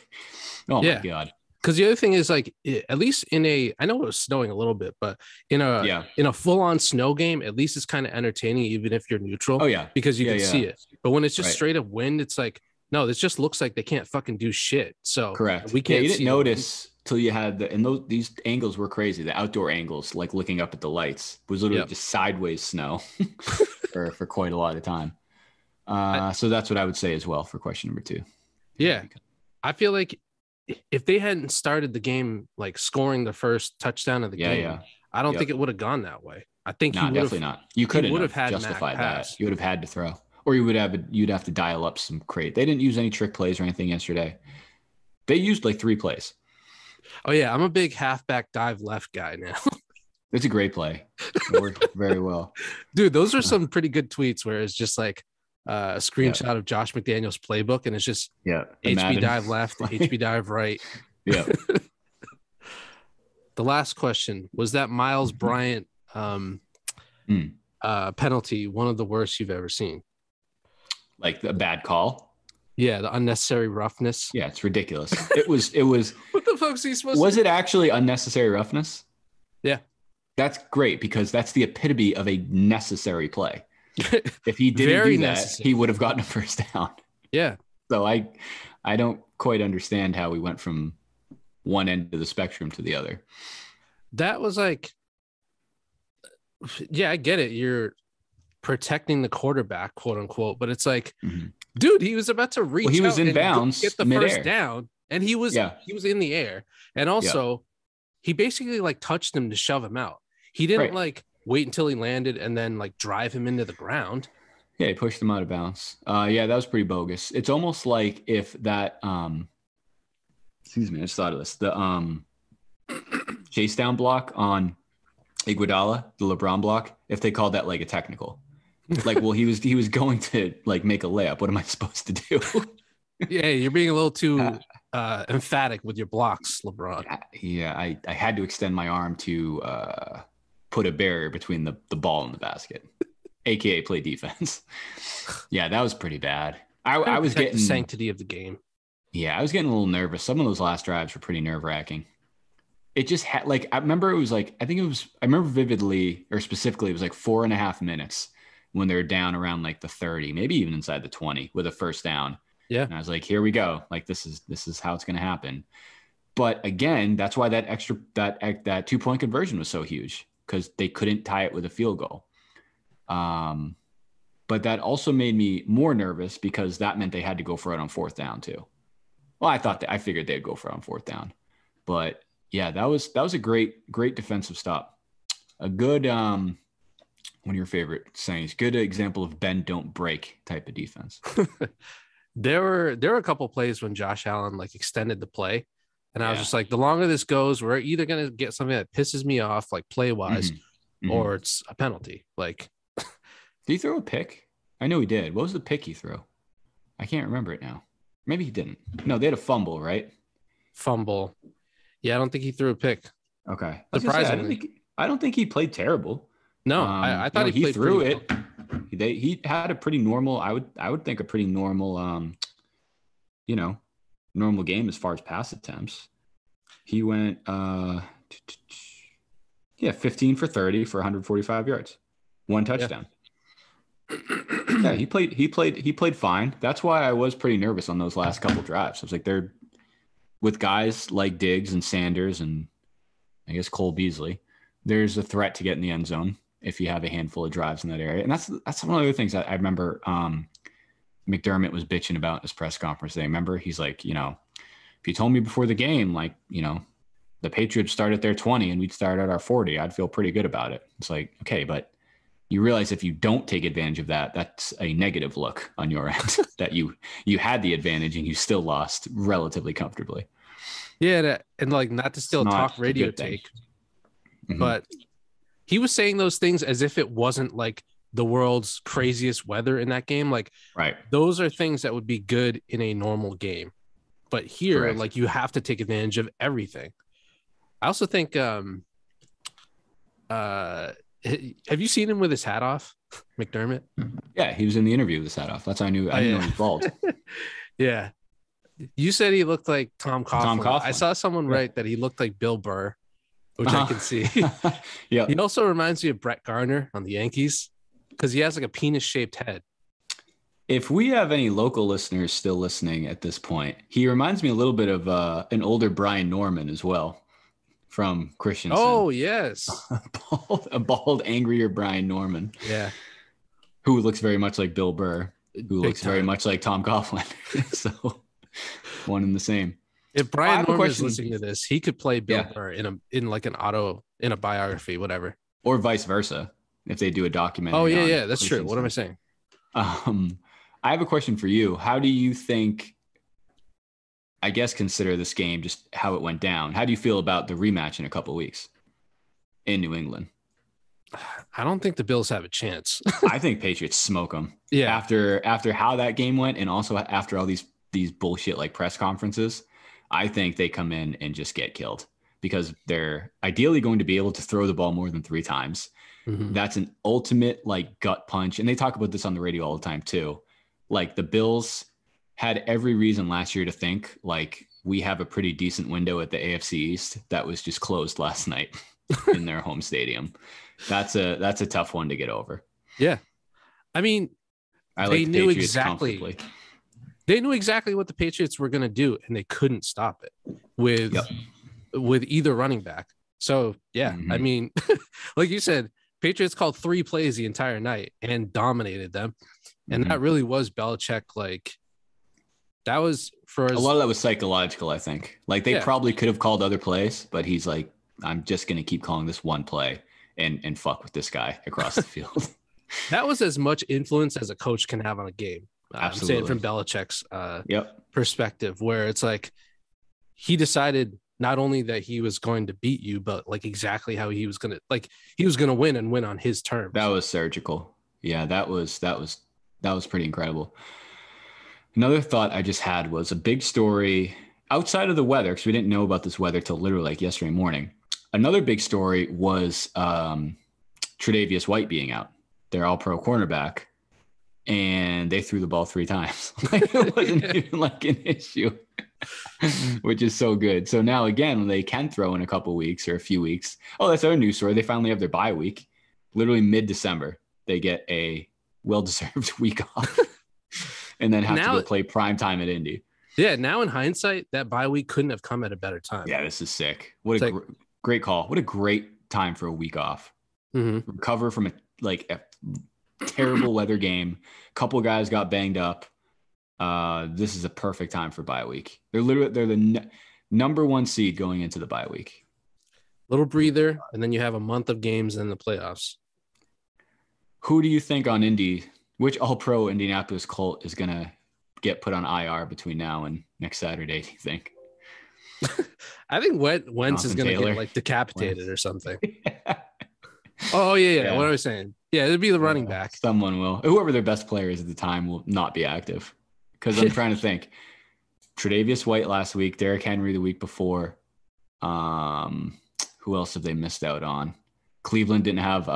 Oh my God. Because the other thing is like, at least I know it was snowing a little bit, but in a full-on snow game, at least it's kind of entertaining, even if you're neutral. Oh yeah, because you can see it. But when it's just straight up wind, it's like, no, this just looks like they can't fucking do shit. So correct. We can't. You didn't notice till you had these angles were crazy. The outdoor angles, like looking up at the lights, was literally just sideways snow for quite a lot of time. So that's what I would say as well for question number 2. Yeah, I feel like if they hadn't started the game like scoring the first touchdown of the game, I don't think it would have gone that way. I think No, definitely not. You couldn't would have had justified Mac that. pass. You would have had to throw, or you'd have to dial up some crate. They didn't use any trick plays or anything yesterday. They used like 3 plays. Oh yeah, I'm a big halfback dive left guy now. It's a great play. It worked very well. Dude, those are some pretty good tweets where it's just like a screenshot Yeah. of Josh McDaniel's playbook, and it's just Yeah. HB dive left, HB dive right. Yeah. The last question was that Miles Bryant penalty one of the worst you've ever seen? Like a bad call. Yeah, the unnecessary roughness. Yeah, it's ridiculous. It was. What the fuck is he supposed Was to it actually unnecessary roughness? Yeah. That's great because that's the epitome of a necessary play. If he didn't do that, he would have gotten a first down. Yeah. So I don't quite understand how we went from one end of the spectrum to the other. That was like, yeah, I get it. You're protecting the quarterback, quote unquote, but it's like, dude, he was about to reach. Well, he was out in bounds, get the mid-air. first down, and he was in the air, and also he basically like touched him to shove him out. He didn't like wait until he landed and then like drive him into the ground. Yeah, he pushed him out of bounds. Yeah, that was pretty bogus. It's almost like if that excuse me, I just thought of this. The chase down block on Iguodala, the LeBron block, if they called that like a technical. Like, well, he was going to like make a layup. What am I supposed to do? Yeah, you're being a little too emphatic with your blocks, LeBron. Yeah, I had to extend my arm to put a barrier between the ball and the basket, aka play defense. Yeah, that was pretty bad. I was getting the sanctity of the game. Yeah, I was getting a little nervous. Some of those last drives were pretty nerve-wracking. It just had like, I remember it was like, I remember vividly or specifically, it was like 4.5 minutes when they were down around like the 30, maybe even inside the 20 with a first down. Yeah. And I was like, here we go. Like, this is how it's going to happen. But again, that's why that 2-point conversion was so huge, because they couldn't tie it with a field goal. But that also made me more nervous because that meant they had to go for it on 4th down too. Well, I figured they'd go for it on 4th down, but yeah, that was a great defensive stop. A good, one of your favorite sayings, good example of bend, don't break type of defense. There were a couple plays when Josh Allen like extended the play, and I was just like, the longer this goes, we're either going to get something that pisses me off, like play wise, or it's a penalty. Like, did he throw a pick? I know he did. What was the pick he threw? I can't remember it now. Maybe he didn't. No, they had a fumble, right? Fumble. Yeah, I don't think he threw a pick. Okay. Surprisingly. I don't think he played terrible. No, I thought he threw it. well. He had a pretty normal, I would think a pretty normal, normal game as far as pass attempts. He went, 15 for 30 for 145 yards, 1 touchdown. Yeah, he played fine. That's why I was pretty nervous on those last couple drives. I was like, they're with guys like Diggs and Sanders and I guess Cole Beasley, there's a threat to get in the end zone if you have a handful of drives in that area. And that's one of the other things I remember McDermott was bitching about in his press conference. They remember he's like, if you told me before the game, like, the Patriots start at their 20 and we'd start at our 40, I'd feel pretty good about it. It's like, okay, but you realize if you don't take advantage of that, that's a negative look on your end that you had the advantage and you still lost relatively comfortably. Yeah, and like not to steal talk radio take, but he was saying those things as if it wasn't like the world's craziest weather in that game. Like, right, those are things that would be good in a normal game, but here, correct, like you have to take advantage of everything. I also think, have you seen him with his hat off, McDermott? Yeah, he was in the interview with his hat off. That's how I knew. I didn't know he was bald. Yeah. You said he looked like Tom Coughlin. Tom Coughlin. I saw someone write that he looked like Bill Burr, which I can see. Yeah. He also reminds me of Brett Garner on the Yankees because he has like a penis-shaped head. If we have any local listeners still listening at this point, he reminds me a little bit of an older Brian Norman as well. From Christensen. Oh, yes. a bald, angrier Brian Norman. Yeah. Who looks very much like Bill Burr, who looks very much like Tom Coughlin. So one and the same. If Brian Norman is listening to this, he could play Bill Burr in a biography, whatever. Or vice versa. if they do a documentary. Oh yeah, that's true. What am I saying? I have a question for you. How do you think, I guess, consider this game, just how it went down? How do you feel about the rematch in a couple of weeks in New England? I don't think the Bills have a chance. I think Patriots smoke them. Yeah. After how that game went, and also after all these bullshit like press conferences, I think they come in and just get killed because they're ideally going to be able to throw the ball more than 3 times. Mm-hmm. That's an ultimate like gut punch. And they talk about this on the radio all the time too. Like the Bills had every reason last year to think like we have a pretty decent window at the AFC East that was just closed last night in their home stadium. That's a tough one to get over. Yeah. I mean, they knew exactly what the Patriots were going to do, and they couldn't stop it with either running back. So, yeah, I mean, like you said, Patriots called 3 plays the entire night and dominated them. And that really was Belichick. Like, that was for a lot of that was psychological, I think. Like, they probably could have called other plays, but he's like, I'm just going to keep calling this one play and fuck with this guy across the field. That was as much influence as a coach can have on a game. I'm saying from Belichick's perspective, where it's like he decided not only that he was going to beat you, but like exactly how he was going to win and win on his terms. That was surgical. Yeah, that was pretty incredible. Another thought I just had was a big story outside of the weather, because we didn't know about this weather till literally like yesterday morning. Another big story was Tre'Davious White being out. They're all-pro cornerback, and they threw the ball 3 times. Like, it wasn't even like an issue, which is so good. So now, again, they can throw in a couple weeks or a few weeks. Oh, that's our news story. They finally have their bye week. Literally mid-December, they get a well-deserved week off and then have to go play prime time at Indy. Yeah, now in hindsight, that bye week couldn't have come at a better time. Yeah, this is sick. What a great call. What a great time for a week off. Mm-hmm. Recover from a terrible weather game. A couple guys got banged up. This is a perfect time for bye week. They're the number 1 seed going into the bye week. Little breather, and then you have a month of games in the playoffs. Who do you think on Indy? Which all-pro Indianapolis Colt is going to get put on IR between now and next Saturday, do you think? I think Wentz is going to get like decapitated or something. Oh, yeah. What are we saying? Yeah, it'd be the running back. Someone will. Whoever their best player is at the time will not be active. Because I'm trying to think. Tre'Davious White last week, Derrick Henry the week before. Who else have they missed out on? Cleveland didn't have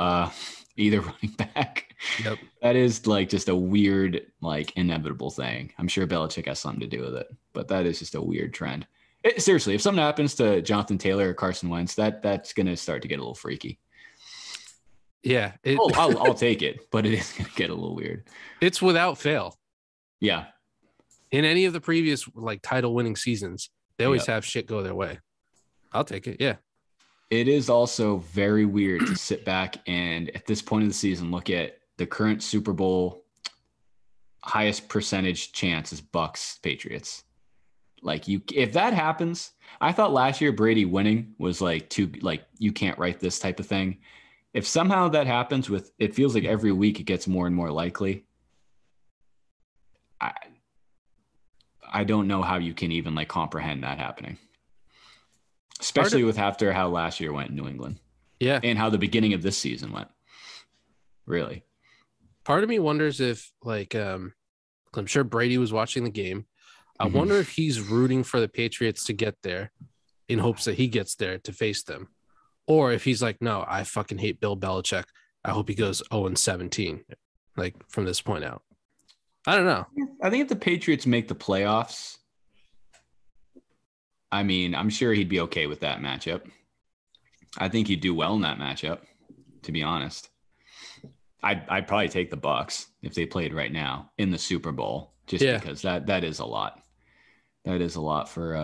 either running back. Yep. That is like just a weird, like inevitable thing. I'm sure Belichick has something to do with it, but that is just a weird trend. Seriously, if something happens to Jonathan Taylor or Carson Wentz, that's going to start to get a little freaky. Yeah. I'll take it, but it is going to get a little weird. It's without fail. Yeah. In any of the previous like title winning seasons, they always have shit go their way. I'll take it. Yeah. It is also very weird to sit back and at this point of the season, look at the current Super Bowl highest percentage chance is Bucks Patriots. Like if that happens, I thought last year Brady winning was like you can't write this type of thing. If somehow that happens it feels like every week it gets more and more likely. I don't know how you can even like comprehend that happening. Especially with after how last year went in New England. Yeah. And how the beginning of this season went. Really. Part of me wonders if like I'm sure Brady was watching the game. I wonder if he's rooting for the Patriots to get there in hopes that he gets there to face them. Or if he's like, no, I fucking hate Bill Belichick. I hope he goes 0-17, like from this point out. I don't know. I think if the Patriots make the playoffs, I mean, I'm sure he'd be okay with that matchup. I think he'd do well in that matchup, to be honest. I'd probably take the Bucks if they played right now in the Super Bowl, just because that is a lot. That is a lot for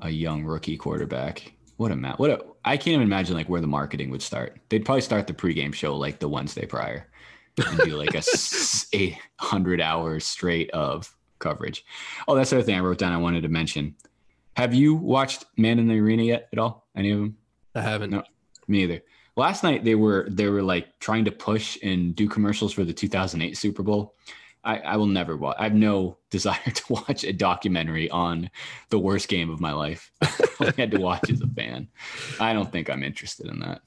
a young rookie quarterback. I can't even imagine like where the marketing would start. They'd probably start the pregame show like the Wednesday prior and do like a 800 hours straight of coverage. Oh, that's the other thing I wrote down I wanted to mention. Have you watched Man in the Arena yet at all? Any of them? I haven't. No, me either. Last night they were like trying to push and do commercials for the 2008 Super Bowl. I will never watch. I have no desire to watch a documentary on the worst game of my life. I had to watch as a fan. I don't think I'm interested in that.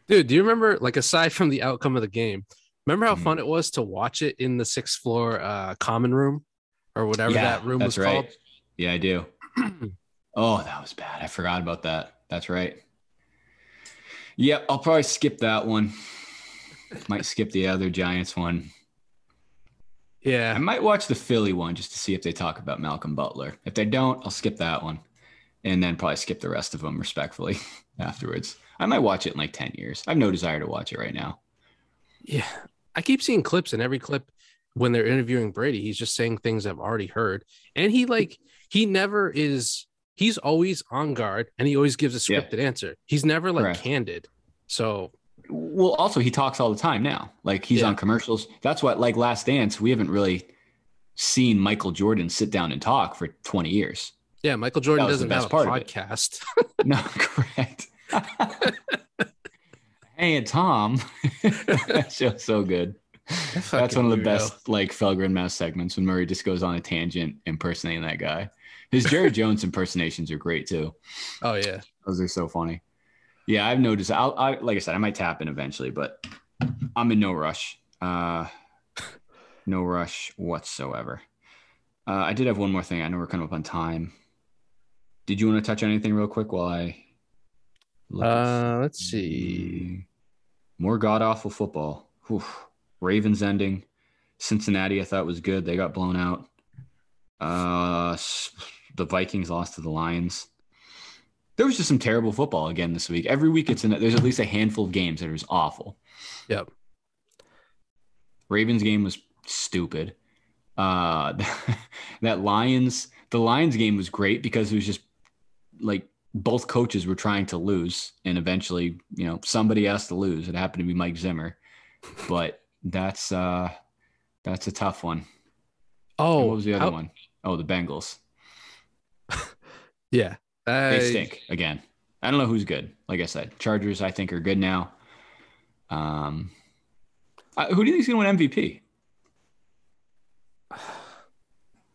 Dude, do you remember, like, aside from the outcome of the game, remember how fun it was to watch it in the sixth floor common room or whatever that room was called? Yeah, I do. Oh, that was bad. I forgot about that. That's right. Yep, I'll probably skip that one. Might skip the other Giants one. Yeah. I might watch the Philly one just to see if they talk about Malcolm Butler. If they don't, I'll skip that one. And then probably skip the rest of them respectfully afterwards. I might watch it in like 10 years. I have no desire to watch it right now. Yeah. I keep seeing clips, and every clip when they're interviewing Brady, he's just saying things I've already heard. And he's always on guard, and he always gives a scripted answer. He's never like candid. So, well, also he talks all the time now. Like he's on commercials. That's what, like Last Dance, we haven't really seen Michael Jordan sit down and talk for 20e years. Yeah, Michael Jordan doesn't have a podcast. No, correct. Hey, Tom. That show's so good. That's one of the best like Felgren Mass segments when Murray just goes on a tangent impersonating that guy. His Jerry Jones impersonations are great too. Oh yeah, those are so funny. Yeah, I've noticed. I like I said, I might tap in eventually, but I'm in no rush. No rush whatsoever. I did have one more thing. I know we're coming up on time. Did you want to touch on anything real quick while I look? Let's see. More god-awful football. Whew. Ravens ending. Cincinnati, I thought was good. They got blown out. The Vikings lost to the Lions. There was just some terrible football again this week. Every week there's at least a handful of games that are just awful. Yep. Ravens game was stupid. The Lions game was great because it was just like both coaches were trying to lose, and eventually, somebody has to lose. It happened to be Mike Zimmer, but that's a tough one. Oh, and what was the other one? Oh, the Bengals. Yeah. They stink again. I don't know who's good. Like I said, Chargers, I think, are good now. Who do you think is going to win MVP?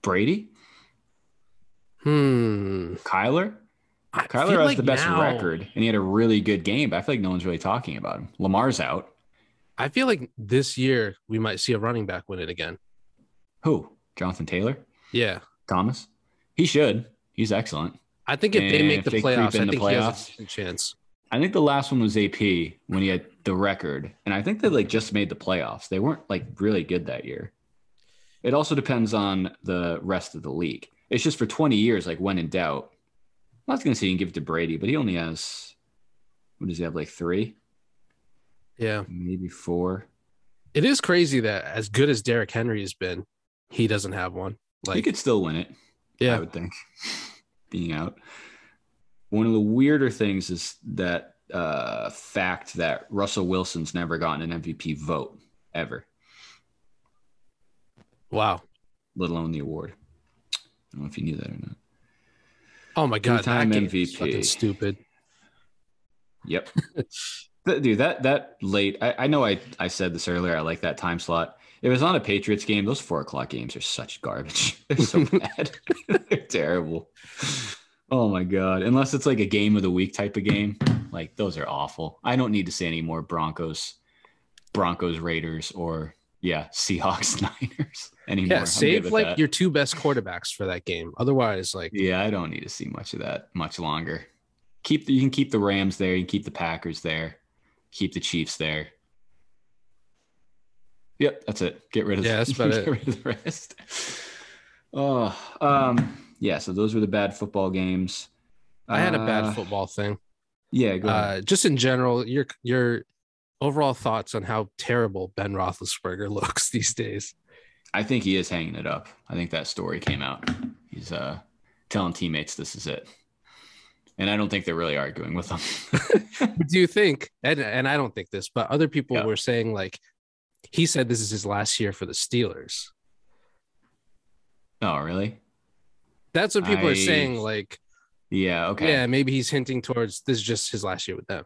Brady? Kyler? Kyler has the best record, and he had a really good game, but I feel like no one's really talking about him. Lamar's out. I feel like this year we might see a running back win it again. Who? Jonathan Taylor? Yeah. Thomas? He should. He's excellent. I think if they make the playoffs, I think he has a chance. I think the last one was AP when he had the record, and I think they just made the playoffs. They weren't really good that year. It also depends on the rest of the league. It's just for 20 years, when in doubt. I'm not going to say you can give it to Brady, but he only has, what does he have, 3? Yeah. Maybe 4. It is crazy that as good as Derrick Henry has been, he doesn't have one. He could still win it. Yeah. I would think. Being out. One of the weirder things is that fact that Russell Wilson's never gotten an MVP vote ever. Wow. Let alone the award. I don't know if you knew that or not. Oh my God, that game MVP. is fucking stupid. Yep. Dude, that late. I know I said this earlier. I like that time slot. If it was on a Patriots game, those 4:00 games are such garbage. They're so bad. They're terrible. Oh my God. Unless it's a game of the week type of game. Those are awful. I don't need to see any more Broncos Raiders, or Seahawks Niners anymore. Yeah, save your 2 best quarterbacks for that game. Otherwise, yeah, I don't need to see much of that much longer. You can keep the Rams there, you can keep the Packers there, keep the Chiefs there. Yep, that's it. Get rid of that's about it. Get rid of the rest. So those were the bad football games. I had a bad football thing. Yeah, go ahead. Just in general, your overall thoughts on how terrible Ben Roethlisberger looks these days. I think he is hanging it up. I think that story came out. He's telling teammates this is it. And I don't think they're really arguing with him. Do you think, and I don't think this, but other people were saying he said this is his last year for the Steelers. Oh, really? That's what people are saying. Yeah, okay. Yeah, maybe he's hinting towards this is just his last year with them.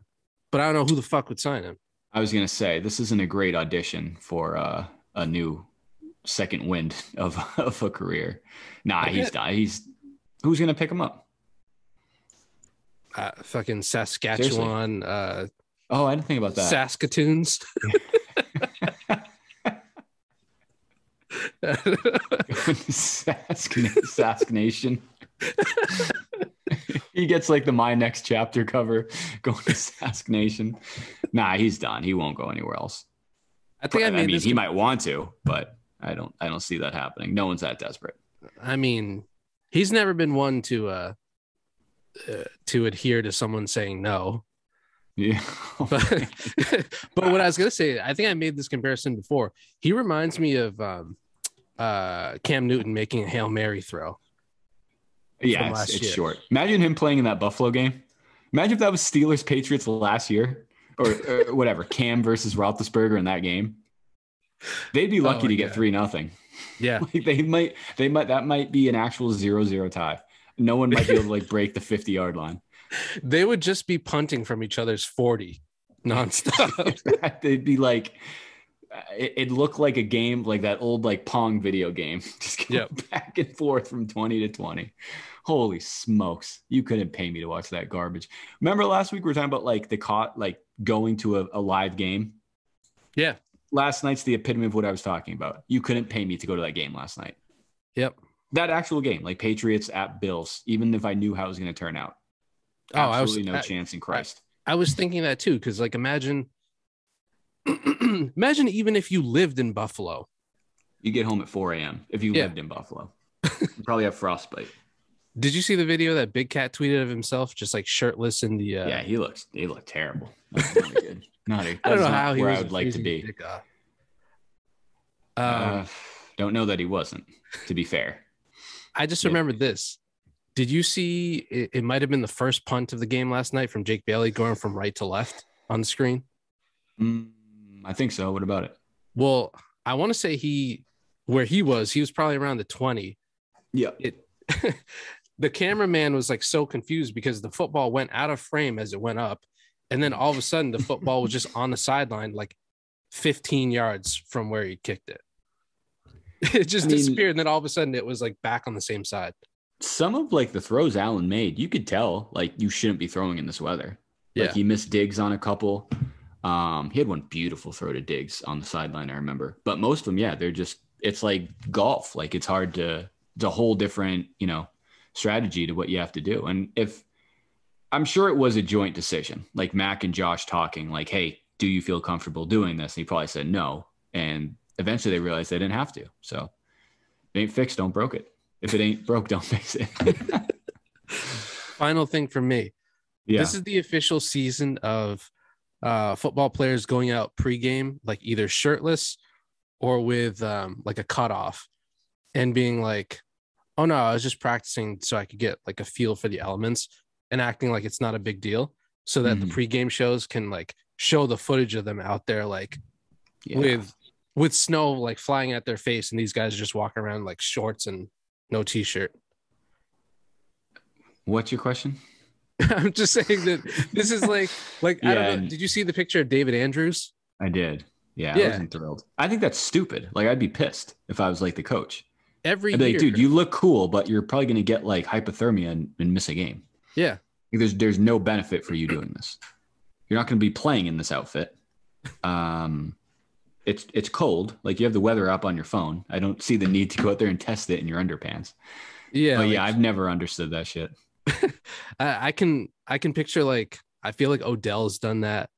but I don't know who the fuck would sign him. I was gonna say this isn't a great audition for a new second wind of a career. Nah, he's done. Who's gonna pick him up? Fucking Saskatchewan. Oh, I didn't think about that. Saskatoons. Sask Nation. He gets like the My Next Chapter cover going to Sask Nation. Nah, he's done. He won't go anywhere else. I mean, he might want to, but I don't see that happening. No one's that desperate. I mean, he's never been one to adhere to someone saying no. Yeah. But what I was gonna say, I think I made this comparison before. He reminds me of Cam Newton making a Hail Mary throw. Yeah, it's short. Imagine him playing in that Buffalo game. Imagine if that was Steelers Patriots last year, or whatever. Cam versus Roethlisberger in that game. They'd be lucky to get 3-0. Yeah, like that might be an actual 0-0 tie. No one might be able to like break the 50-yard line. They would just be punting from each other's 40 nonstop. They'd be like, it looked like a game like that old like Pong video game, just going back and forth from 20 to 20. Holy smokes! You couldn't pay me to watch that garbage. Remember last week we were talking about like going to a live game. Yeah, last night's the epitome of what I was talking about. You couldn't pay me to go to that game last night. Yep, that actual game, like Patriots at Bills, even if I knew how it was going to turn out. Absolutely no chance in Christ. I was thinking that too, because like imagine even if you lived in Buffalo. You get home at 4 a.m. if you lived in Buffalo. You probably have frostbite. Did you see the video that Big Cat tweeted of himself just like shirtless in the Yeah, he looked terrible. Not good. I don't know how he where was I would like to be. Don't know that he wasn't, to be fair. I just remembered this. Did you see it might have been the first punt of the game last night from Jake Bailey going from right to left on the screen? I think so. What about it? Well, I want to say where he was probably around the 20. Yeah. The cameraman was like so confused because the football went out of frame as it went up. And then all of a sudden the football was just on the sideline, like 15 yards from where he kicked it. It just disappeared. And then all of a sudden it was like back on the same side. Some of like the throws Allen made, you could tell like you shouldn't be throwing in this weather. Yeah. Like he missed Diggs on a couple. He had one beautiful throw to Diggs on the sideline, I remember. But most of them, it's like golf. Like it's hard it's a whole different, strategy to what you have to do. And I'm sure it was a joint decision, like Mac and Josh talking like, hey, do you feel comfortable doing this? And he probably said no. And eventually they realized they didn't have to. So if it ain't fixed, don't broke it. If it ain't broke, don't fix it. Final thing for me. Yeah. This is the official season of football players going out pregame, like either shirtless or with like a cutoff and being like, oh no, I was just practicing so I could get like a feel for the elements and acting like it's not a big deal so that the pregame shows can like show the footage of them out there, like with snow, like flying at their face. And these guys just walk around like shorts and no t-shirt. What's your question? I'm just saying that this is like I don't know. Did you see the picture of David Andrews? I did. Yeah. I wasn't thrilled. I think that's stupid. Like I'd be pissed if I was like the coach. I'd be like, dude, you look cool, but you're probably going to get like hypothermia and miss a game. Yeah. Like, there's no benefit for you doing this. You're not going to be playing in this outfit. It's cold. Like you have the weather up on your phone. I don't see the need to go out there and test it in your underpants. Yeah. But I've never understood that shit. I can picture like, I feel like Odell's done that.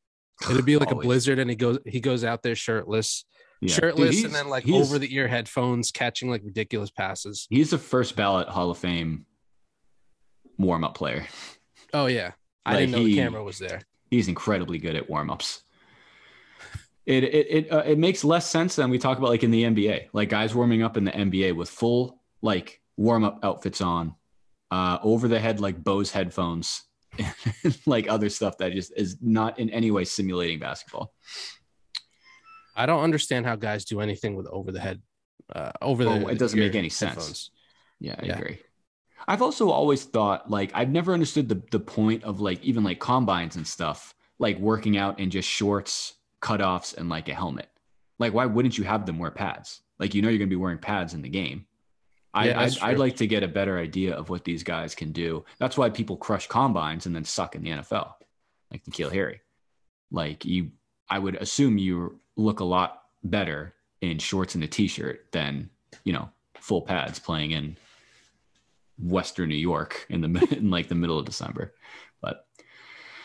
It'd be like a blizzard and he goes out there shirtless. Yeah. Shirtless, dude, and then like over the ear headphones catching like ridiculous passes. He's a first ballot Hall of Fame warm-up player. Oh yeah. I didn't know the camera was there. He's incredibly good at warm-ups. It makes less sense than we talk about like in the NBA, like guys warming up in the NBA with full like warm-up outfits on, over the head like Bose headphones, like other stuff that just is not in any way simulating basketball. I don't understand how guys do anything with over the head, it doesn't make any sense. Headphones. Yeah, I agree. I've also always thought like I've never understood the point of like even like combines and stuff. like working out in just shorts, cutoffs, and like a helmet. Like, why wouldn't you have them wear pads? Like, you're going to be wearing pads in the game. I'd like to get a better idea of what these guys can do. That's why people crush combines and then suck in the NFL, like Nkeal. Like, I would assume you look a lot better in shorts and a t-shirt than, full pads playing in Western New York in like the middle of December. But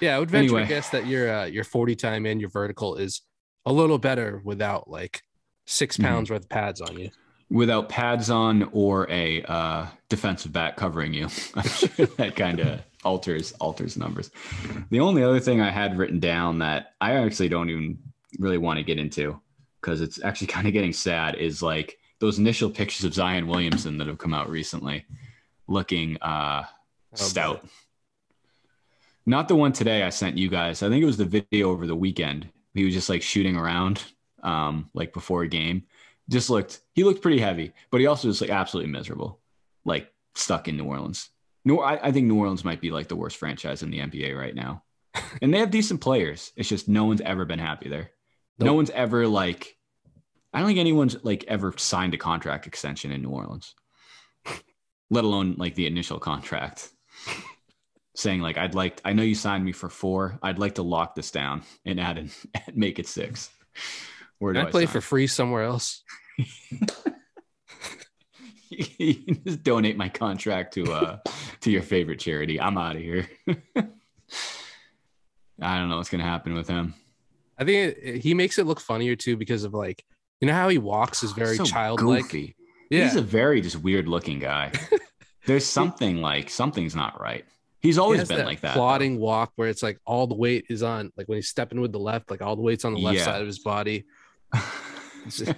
yeah, I would venture to guess that your 40 time and your vertical is a little better without like 6 pounds worth of pads on you. Without pads on or a defensive back covering you. I'm sure that kind of alters numbers. The only other thing I had written down that I actually don't even really want to get into, because it's actually kind of getting sad, is like those initial pictures of Zion Williamson that have come out recently looking stout. Boy. Not the one today I sent you guys. I think it was the video over the weekend. He was just like shooting around like before a game. He looked pretty heavy, but he also was like absolutely miserable, like stuck in New Orleans. I think New Orleans might be like the worst franchise in the NBA right now. And they have decent players. It's just no one's ever been happy there. Nope. No one's ever like, I don't think anyone's like ever signed a contract extension in New Orleans, let alone like the initial contract saying like, I know you signed me for 4. I'd like to lock this down and make it 6. Where do I play for free somewhere else? You can just donate my contract to your favorite charity. I'm out of here. I don't know what's going to happen with him. I think he makes it look funnier too, because of like, how he walks is very childlike. Goofy. Yeah. He's a very just weird looking guy. There's something's not right. He's always been like that. Plodding walk where it's like all the weight is on, like when he's stepping with the left, like all the weight's on the left side of his body.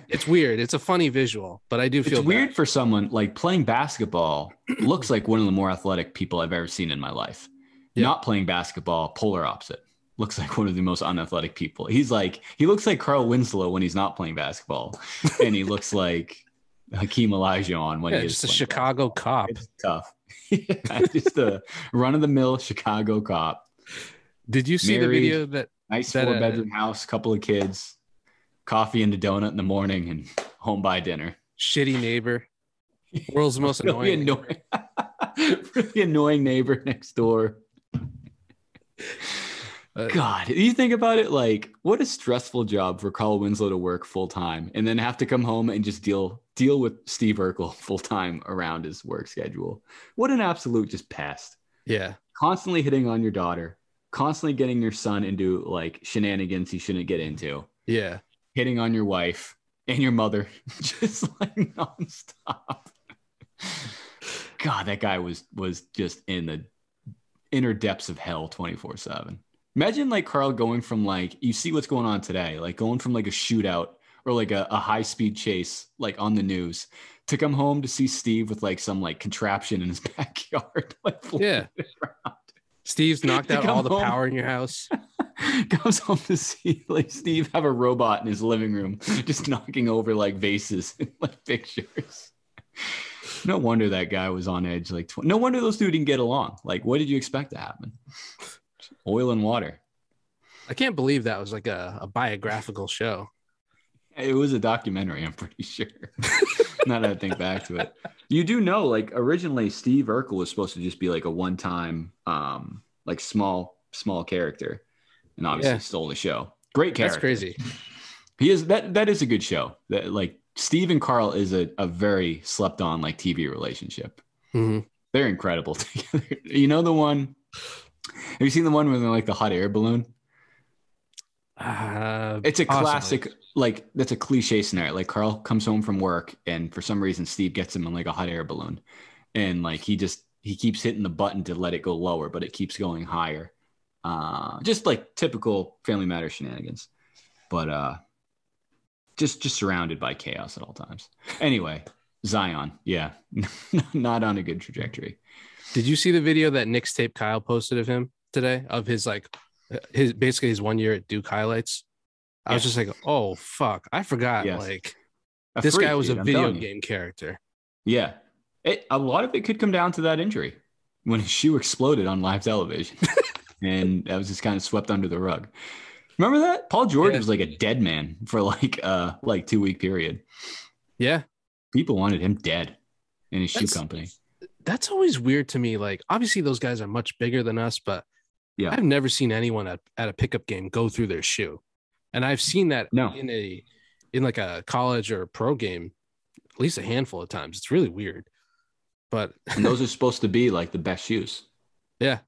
It's weird. It's a funny visual, but I do feel it's weird for someone like playing basketball. Looks like one of the more athletic people I've ever seen in my life. Yeah. Not playing basketball, polar opposite. Looks like one of the most unathletic people. He looks like Carl Winslow when he's not playing basketball, and he looks like Hakeem Olajuwon when he is just a Chicago cop. It's tough. Just a run-of-the-mill Chicago cop. Did you see the video that nice 4-bedroom house, couple of kids, coffee and a donut in the morning, and home by dinner? Shitty neighbor, world's most annoying really annoying neighbor next door. God, you think about it, like what a stressful job for Carl Winslow to work full time and then have to come home and just deal with Steve Urkel full time around his work schedule. What an absolute just pest. Yeah. Constantly hitting on your daughter, constantly getting your son into like shenanigans he shouldn't get into. Yeah. Hitting on your wife and your mother just like nonstop. God, that guy was just in the inner depths of hell 24/7. Imagine like Carl going from like, you see what's going on today, like going from like a shootout or like a high speed chase, like on the news, to come home to see Steve with like some like contraption in his backyard. Like yeah. Steve's knocked out all the power in your house. Comes home to see like Steve have a robot in his living room, just knocking over like vases and like pictures. No wonder that guy was on edge. Like, no wonder those two didn't get along. Like, what did you expect to happen? Oil and water. I can't believe that was like a biographical show. It was a documentary, I'm pretty sure. Now that I think back to it. You do know, like, originally Steve Urkel was supposed to just be like a one-time, like small character, and obviously stole the show. Great character. That's crazy. He is that is a good show. That like Steve and Carl is a very slept-on like TV relationship. Mm-hmm. They're incredible together. You know the one. Have you seen the one where they're like the hot air balloon? It's a classic, like that's a cliche scenario. Like Carl comes home from work and for some reason Steve gets him in like a hot air balloon. And like he keeps hitting the button to let it go lower, but it keeps going higher. Just like typical Family Matters shenanigans. But just surrounded by chaos at all times. Anyway, Zion, yeah, not on a good trajectory. Did you see the video that Nick's Tape Kyle posted of him today, of his like his 1 year at Duke highlights? I was just like, oh fuck, I forgot. Like this guy was a video game character. Yeah, a lot of it could come down to that injury when his shoe exploded on live television. and that was just kind of swept under the rug. Remember that? Paul George was like a dead man for like 2-week period. Yeah. People wanted him dead in his shoe company. That's always weird to me. Like, obviously those guys are much bigger than us, but yeah, I've never seen anyone at a pickup game go through their shoe. And I've seen that in like a college or a pro game at least a handful of times. It's really weird. But and those are supposed to be like the best shoes. Yeah.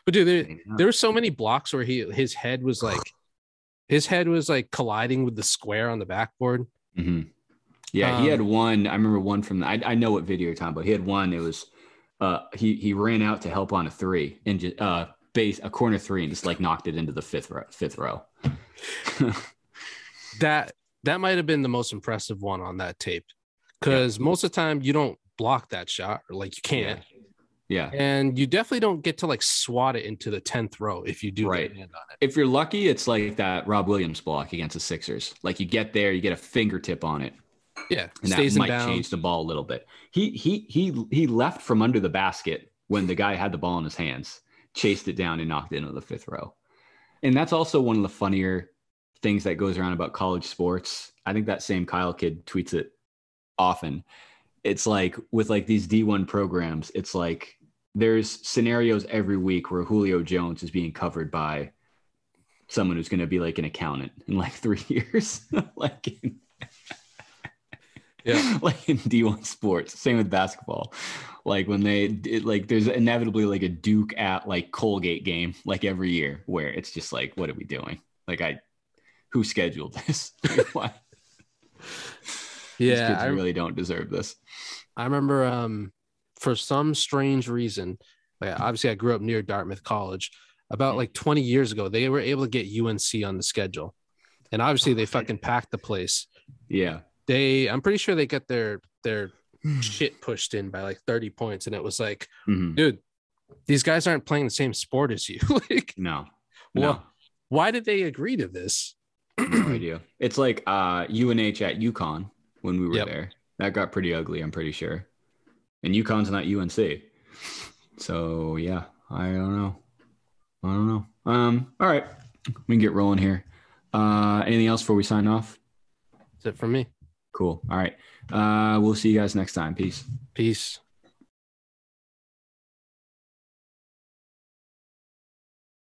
But dude, there were so many blocks where his head was like colliding with the square on the backboard. Mm-hmm. Yeah, he had one. I remember one from I know what video you're talking about. He had one. It was he ran out to help on a three and just a corner three and just like knocked it into the fifth row. That might have been the most impressive one on that tape, because most of the time you don't block that shot, or like you can't. Yeah. And you definitely don't get to like swat it into the 10th row if you do right. land on it. If you're lucky, it's like that Rob Williams block against the Sixers. Like you get there, you get a fingertip on it. Yeah. And that might change the ball a little bit. He left from under the basket when the guy had the ball in his hands, chased it down and knocked it into the 5th row. And that's also one of the funnier things that goes around about college sports. I think that same Kyle kid tweets it often. It's like with like these D1 programs, it's like there's scenarios every week where Julio Jones is being covered by someone who's going to be like an accountant in like 3 years. like in D1 sports. Same with basketball. Like when there's inevitably like a Duke at like Colgate game like every year where it's just like, what are we doing? Like who scheduled this? Why? Yeah, these kids really don't deserve this. I remember for some strange reason, like obviously I grew up near Dartmouth College. About like 20 years ago, they were able to get UNC on the schedule. And obviously they fucking packed the place. Yeah. I'm pretty sure they got their shit pushed in by like 30 points. And it was like, dude, these guys aren't playing the same sport as you. Like, no. Why did they agree to this? No idea. It's like UNH at UConn when we were there. That got pretty ugly, I'm pretty sure. And UConn's not UNC. So yeah, I don't know. All right. We can get rolling here. Anything else before we sign off? That's it for me. Cool. All right. We'll see you guys next time. Peace.